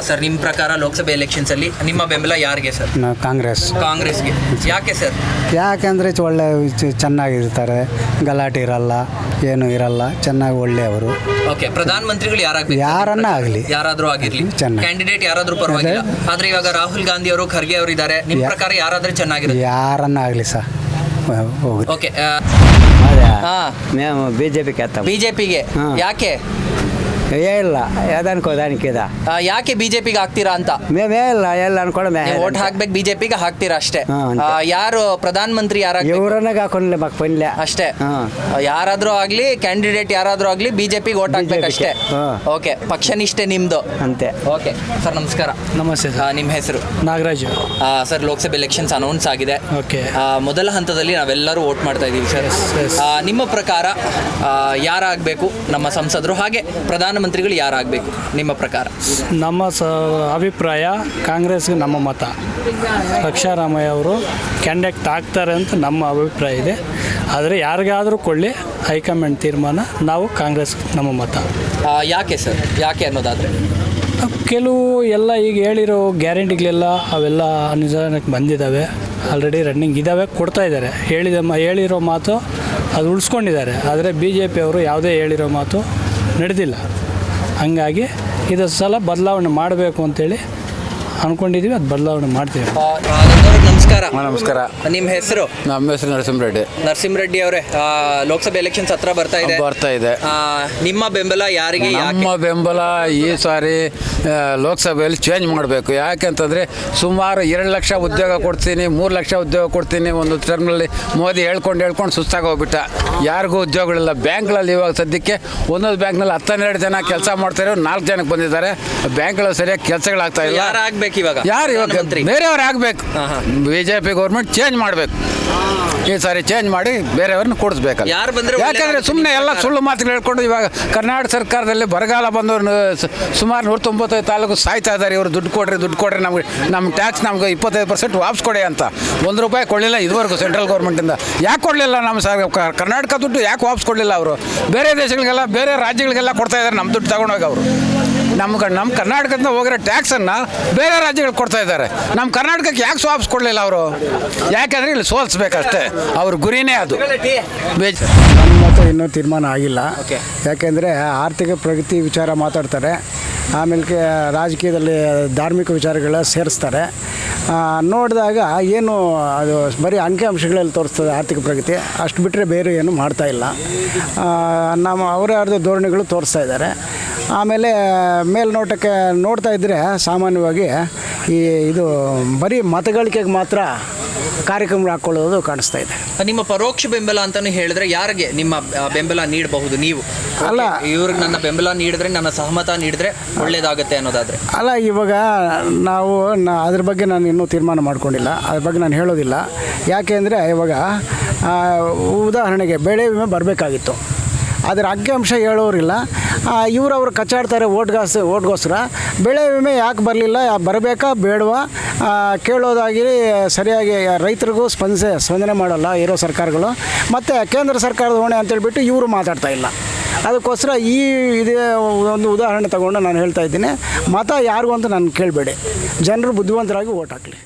ಸರ್ ನಿಮ್ಮ ಪ್ರಕಾರ ಲೋಕಸಭೆ ಎಲೆಕ್ಷನ್ಸ್ ಅಲ್ಲಿ ನಿಮ್ಮ ಬೆಂಬಲ ಯಾರಿಗೆ ಸರ್? ಕಾಂಗ್ರೆಸ್ಗೆ. ಯಾಕೆ ಸರ್? ಯಾಕೆಂದರೆ ಒಳ್ಳೆ ಚೆನ್ನಾಗಿರ್ತಾರೆ, ಗಲಾಟೆ ಇರಲ್ಲ, ಏನು ಇರಲ್ಲ, ಚೆನ್ನಾಗಿ ಒಳ್ಳೆಯವರು. ಓಕೆ, ಪ್ರಧಾನಮಂತ್ರಿಗಳು ಯಾರಾಗಬೇಕು? ಯಾರನ್ನ ಆಗಲಿ, ಯಾರಾದರೂ ಆಗಿರ್ಲಿ, ಕ್ಯಾಂಡಿಡೇಟ್ ಯಾರಾದರೂ ಪರವಾಗಿಲ್ಲ. ಆದ್ರೆ ಇವಾಗ ರಾಹುಲ್ ಗಾಂಧಿ ಅವರು, ಖರ್ಗೆ ಅವರು ಇದ್ದಾರೆ. ನಿಮ್ಮ ಪ್ರಕಾರ ಯಾರಾದ್ರೆ ಚೆನ್ನಾಗಿರುತ್ತೆ? ಯಾರನ್ನ ಆಗಲಿ ಸರ್. ಓಕೆ, మేము బీజేపీకి వేస్తాం. ಬಿಜೆಪಿಗೆ ಯಾಕೆ? ಇಲ್ಲ దానికి ಯಾಕೆ ಬಿಜೆಪಿಗೆ ಹಾಕ್ತೀರಾ ಅಂತ? మేమే ಇಲ್ಲ ಅನ್ಕೊಳ್ಳೋ ವೋಟ್ ಹಾಕ್ಬೇಕು, ಬಿಜೆಪಿಗೆ ಹಾಕ್ತೀರಾ ಅಷ್ಟೇ. ಯಾರು ಪ್ರಧಾನಮಂತ್ರಿ ಯಾರಾಗ ఎవరన్నా కాకుండా మాకు పనిలే ಅಷ್ಟೇ. ಯಾರಾದ್ರೂ ಆಗ್ಲಿ, ಕ್ಯಾಂಡಿಡೇಟ್ ಯಾರಾದ್ರೂ ಆಗ್ಲಿ, ಬಿಜೆಪಿಗೆ ವೋಟ್ ಹಾಕ್ಬೇಕು ಅಷ್ಟೇ. ಓಕೆ, ಪಕ್ಷನಿಷ್ಠೆ ನಿಮ್ದು ಅಂತೆ. ಓಕೆ ಸರ್ ನಮಸ್ಕಾರ. ನಮಸ್ತೆ. ನಿಮ್ಮ ಹೆಸರು? ನಾಗರಾಜ್. ಸರ್ ಲೋಕಸಭೆ ಎಲೆಕ್ಷನ್ಸ್ ಅನೌನ್ಸ್ ಆಗಿದೆ. ಮೊದಲ ಹಂತದಲ್ಲಿ ನಾವೆಲ್ಲರೂ ವೋಟ್ ಮಾಡ್ತಾ ಇದ್ದೀವಿ ಸರ್. ನಿಮ್ಮ ಪ್ರಕಾರ ಯಾರಾಗಬೇಕು ನಮ್ಮ ಸಂಸದರು, ಹಾಗೆ ಪ್ರಧಾನಮಂತ್ರಿಗಳು ಯಾರಾಗಬೇಕು ನಿಮ್ಮ ಪ್ರಕಾರ? ನಮ್ಮ ಅಭಿಪ್ರಾಯ ಕಾಂಗ್ರೆಸ್ಗೆ ನಮ್ಮ ಮತ. ರಕ್ಷಾರಾಮಯ್ಯ ಅವರು ಕ್ಯಾಂಡಿಡೇಟ್ ಆಗ್ತಾರೆ ಅಂತ ನಮ್ಮ ಅಭಿಪ್ರಾಯ ಇದೆ. ಆದರೆ ಯಾರಿಗಾದರೂ ಕೊಳ್ಳಿ, ಹೈಕಮಾಂಡ್ ತೀರ್ಮಾನ. ನಾವು ಕಾಂಗ್ರೆಸ್ ನಮ್ಮ ಮತ. ಯಾಕೆ ಸರ್? ಯಾಕೆ ಅನ್ನೋದಾದರೆ ಕೆಲವು ಎಲ್ಲ ಈಗ ಹೇಳಿರೋ ಗ್ಯಾರಂಟಿಗಳೆಲ್ಲ ಅವೆಲ್ಲ ಅನುದಾನಕ್ಕೆ ಬಂದಿದ್ದಾವೆ, ಆಲ್ರೆಡಿ ರನ್ನಿಂಗ್ ಇದ್ದಾವೆ, ಕೊಡ್ತಾ ಇದ್ದಾರೆ. ಹೇಳಿರೋ ಮಾತು ಅದು ಉಳಿಸ್ಕೊಂಡಿದ್ದಾರೆ. ಆದರೆ BJP ಅವರು ಯಾವುದೇ ಹೇಳಿರೋ ಮಾತು ನಡೆದಿಲ್ಲ. ಹಂಗಾಗಿ ಇದು ಸಲ ಬದಲಾವಣೆ ಮಾಡಬೇಕು ಅಂತೇಳಿ ಅಂದ್ಕೊಂಡಿದ್ದೀವಿ, ಅದು ಬದಲಾವಣೆ ಮಾಡ್ತೀವಿ. ನಮಸ್ಕಾರ. ನಮಸ್ಕಾರ. ನಿಮ್ಮ ಹೆಸರು? ನಮ್ಮ ಹೆಸರು ನರಸಿಂಹರೆಡ್ಡಿ. ನರಸಿಂಹರೆಡ್ಡಿ ಅವರೇ, ಲೋಕಸಭೆ ಎಲೆಕ್ಷನ್ಸ್ ಹತ್ರ ಬರ್ತಾ ಇದೆ. ನಿಮ್ಮ ಬೆಂಬಲ ಯಾರಿಗೆ? ನಮ್ಮ ಬೆಂಬಲ ಈ ಸಾರಿ ಲೋಕಸಭೆಯಲ್ಲಿ ಚೇಂಜ್ ಮಾಡಬೇಕು. ಯಾಕೆಂತಂದರೆ ಸುಮಾರು 2 ಲಕ್ಷ ಉದ್ಯೋಗ ಕೊಡ್ತೀನಿ, 3 ಲಕ್ಷ ಉದ್ಯೋಗ ಕೊಡ್ತೀನಿ ಒಂದು ಟರ್ಮ್ನಲ್ಲಿ ಮೋದಿ ಹೇಳ್ಕೊಂಡು ಸುಸ್ತಾಗಿ ಹೋಗ್ಬಿಟ್ಟ. ಯಾರಿಗೂ ಉದ್ಯೋಗಗಳಿಲ್ಲ. ಬ್ಯಾಂಕ್ಗಳಲ್ಲಿ ಇವಾಗ ಸದ್ಯಕ್ಕೆ ಒಂದೊಂದು ಬ್ಯಾಂಕ್ನಲ್ಲಿ 10-12 ಜನ ಕೆಲಸ ಮಾಡ್ತಾರೆ, 4 ಜನಕ್ಕೆ ಬಂದಿದ್ದಾರೆ. ಬ್ಯಾಂಕ್ಗಳಲ್ಲಿ ಸರಿಯಾಗಿ ಕೆಲಸಗಳಾಗ್ತಾ ಇಲ್ಲ. ಯಾರು ಇವಾಗ ಬೇರೆಯವ್ರು ಆಗಬೇಕು. BJP ಗೌರ್ಮೆಂಟ್ ಚೇಂಜ್ ಮಾಡಬೇಕು. ಈ ಸಾರಿ ಚೇಂಜ್ ಮಾಡಿ ಬೇರೆಯವ್ರನ್ನ ಕೊಡಿಸ್ಬೇಕಲ್ಲ. ಯಾಕಂದರೆ ಸುಮ್ಮನೆ ಎಲ್ಲ ಸುಳ್ಳು ಮಾತುಗಳು ಹೇಳ್ಕೊಂಡು ಇವಾಗ ಕರ್ನಾಟಕ ಸರ್ಕಾರದಲ್ಲಿ ಬರಗಾಲ ಬಂದವರು ಸುಮಾರು 195 ತಾಲೂಕು ಸಾಯ್ತಾ ಇದ್ದಾರೆ. ಇವರು ದುಡ್ಡು ಕೊಡ್ರಿ ನಮ್ಮ ಟ್ಯಾಕ್ಸ್ ನಮ್ಗೆ 25% ವಾಪಸ್ ಕೊಡಿ ಅಂತ. ₹1 ಕೊಡಲಿಲ್ಲ ಇದುವರೆಗೂ ಸೆಂಟ್ರಲ್ ಗೌರ್ಮೆಂಟಿಂದ. ಯಾಕೆ ಕೊಡಲಿಲ್ಲ? ನಮ್ಮ ಕರ್ನಾಟಕ ದುಡ್ಡು ಯಾಕೆ ವಾಪಸ್ ಕೊಡಲಿಲ್ಲ ಅವರು? ಬೇರೆ ದೇಶಗಳಿಗೆಲ್ಲ ಬೇರೆ ರಾಜ್ಯಗಳಿಗೆಲ್ಲ ಕೊಡ್ತಾ ಇದ್ದಾರೆ ನಮ್ಮ ದುಡ್ಡು ತಗೊಂಡೋಗಿ ಅವರು. ನಮ್ಮ ಕರ್ನಾಟಕದಿಂದ ಹೋಗಿರೋ ಟ್ಯಾಕ್ಸನ್ನು ಬೇರೆ ರಾಜ್ಯಗಳಿಗೆ ಕೊಡ್ತಾ ಇದ್ದಾರೆ. ನಮ್ಮ ಕರ್ನಾಟಕಕ್ಕೆ ಯಾಕೆ ವಾಪಸ್ ಕೊಡಲಿಲ್ಲ ಅವರು? ಯಾಕೆಂದರೆ ಇಲ್ಲಿ ಸೋಲ್ಸ್ಬೇಕಷ್ಟೇ, ಅವ್ರ ಗುರಿನೇ ಅದು. ನನ್ನ ಮತ ಇನ್ನೂ ತೀರ್ಮಾನ ಆಗಿಲ್ಲ. ಯಾಕೆಂದರೆ ಆರ್ಥಿಕ ಪ್ರಗತಿ ವಿಚಾರ ಮಾತಾಡ್ತಾರೆ, ಆಮೇಲೆ ರಾಜಕೀಯದಲ್ಲಿ ಧಾರ್ಮಿಕ ವಿಚಾರಗಳ ಸೇರಿಸ್ತಾರೆ. ನೋಡಿದಾಗ ಏನು ಅದು ಬರೀ ಅಂಕಿಅಂಶಗಳಲ್ಲಿ ತೋರಿಸ್ತದೆ ಆರ್ಥಿಕ ಪ್ರಗತಿ, ಅಷ್ಟು ಬಿಟ್ಟರೆ ಬೇರೆ ಏನು ಮಾಡ್ತಾಯಿಲ್ಲ. ಅವರೇ ಧೋರಣೆಗಳು ತೋರಿಸ್ತಾ ಇದ್ದಾರೆ. ಆಮೇಲೆ ಮೇಲ್ನೋಟಕ್ಕೆ ನೋಡ್ತಾ ಇದ್ದರೆ ಸಾಮಾನ್ಯವಾಗಿ ಇದು ಬರೀ ಮತಗಳಿಕೆಗೆ ಮಾತ್ರ ಕಾರ್ಯಕ್ರಮ ಹಾಕ್ಕೊಳ್ಳೋದು ಕಾಣಿಸ್ತಾ ಇದೆ. ನಿಮ್ಮ ಪರೋಕ್ಷ ಬೆಂಬಲ ಅಂತಲೂ ಹೇಳಿದ್ರೆ ಯಾರಿಗೆ ನಿಮ್ಮ ಬೆಂಬಲ ನೀಡಬಹುದು ನೀವು? ಅಲ್ಲ, ಇವ್ರಿಗೆ ನನ್ನ ಬೆಂಬಲ ನೀಡಿದ್ರೆ, ನನ್ನ ಸಹಮತ ನೀಡಿದ್ರೆ ಒಳ್ಳೇದಾಗುತ್ತೆ ಅನ್ನೋದಾದರೆ ಅಲ್ಲ, ಇವಾಗ ನಾವು ಅದ್ರ ಬಗ್ಗೆ ನಾನು ಇನ್ನೂ ತೀರ್ಮಾನ ಮಾಡ್ಕೊಂಡಿಲ್ಲ, ಅದ್ರ ಬಗ್ಗೆ ನಾನು ಹೇಳೋದಿಲ್ಲ. ಯಾಕೆ ಅಂದರೆ ಇವಾಗ ಉದಾಹರಣೆಗೆ ಬೆಳೆ ವಿಮೆ ಬರಬೇಕಾಗಿತ್ತು, ಅದರ ಅಂಕಿಅಂಶ ಹೇಳೋರಿಲ್ಲ. ಇವರು ಕಚ್ಚಾಡ್ತಾರೆ ಓಟ್ಗೋಸ್ಕರ. ಬೆಳೆ ವಿಮೆ ಯಾಕೆ ಬರಲಿಲ್ಲ, ಬರಬೇಕಾ ಬೇಡವಾ ಕೇಳೋದಾಗಿ ಸರಿಯಾಗಿ ರೈತರಿಗೂ ಸ್ಪಂದನೆ ಮಾಡೋಲ್ಲ ಇರೋ ಸರ್ಕಾರಗಳು. ಮತ್ತು ಕೇಂದ್ರ ಸರ್ಕಾರದ ಹೊಣೆ ಅಂತೇಳ್ಬಿಟ್ಟು ಇವರು ಮಾತಾಡ್ತಾ ಇಲ್ಲ. ಅದಕ್ಕೋಸ್ಕರ ಇದೇ ಒಂದು ಉದಾಹರಣೆ ತಗೊಂಡು ನಾನು ಹೇಳ್ತಾ ಇದ್ದೀನಿ. ಮತ ಯಾರಿಗೂ ಅಂತ ನಾನು ಕೇಳಬೇಡಿ, ಜನರು ಬುದ್ಧಿವಂತರಾಗಿ ಓಟ್ ಹಾಕಲಿ.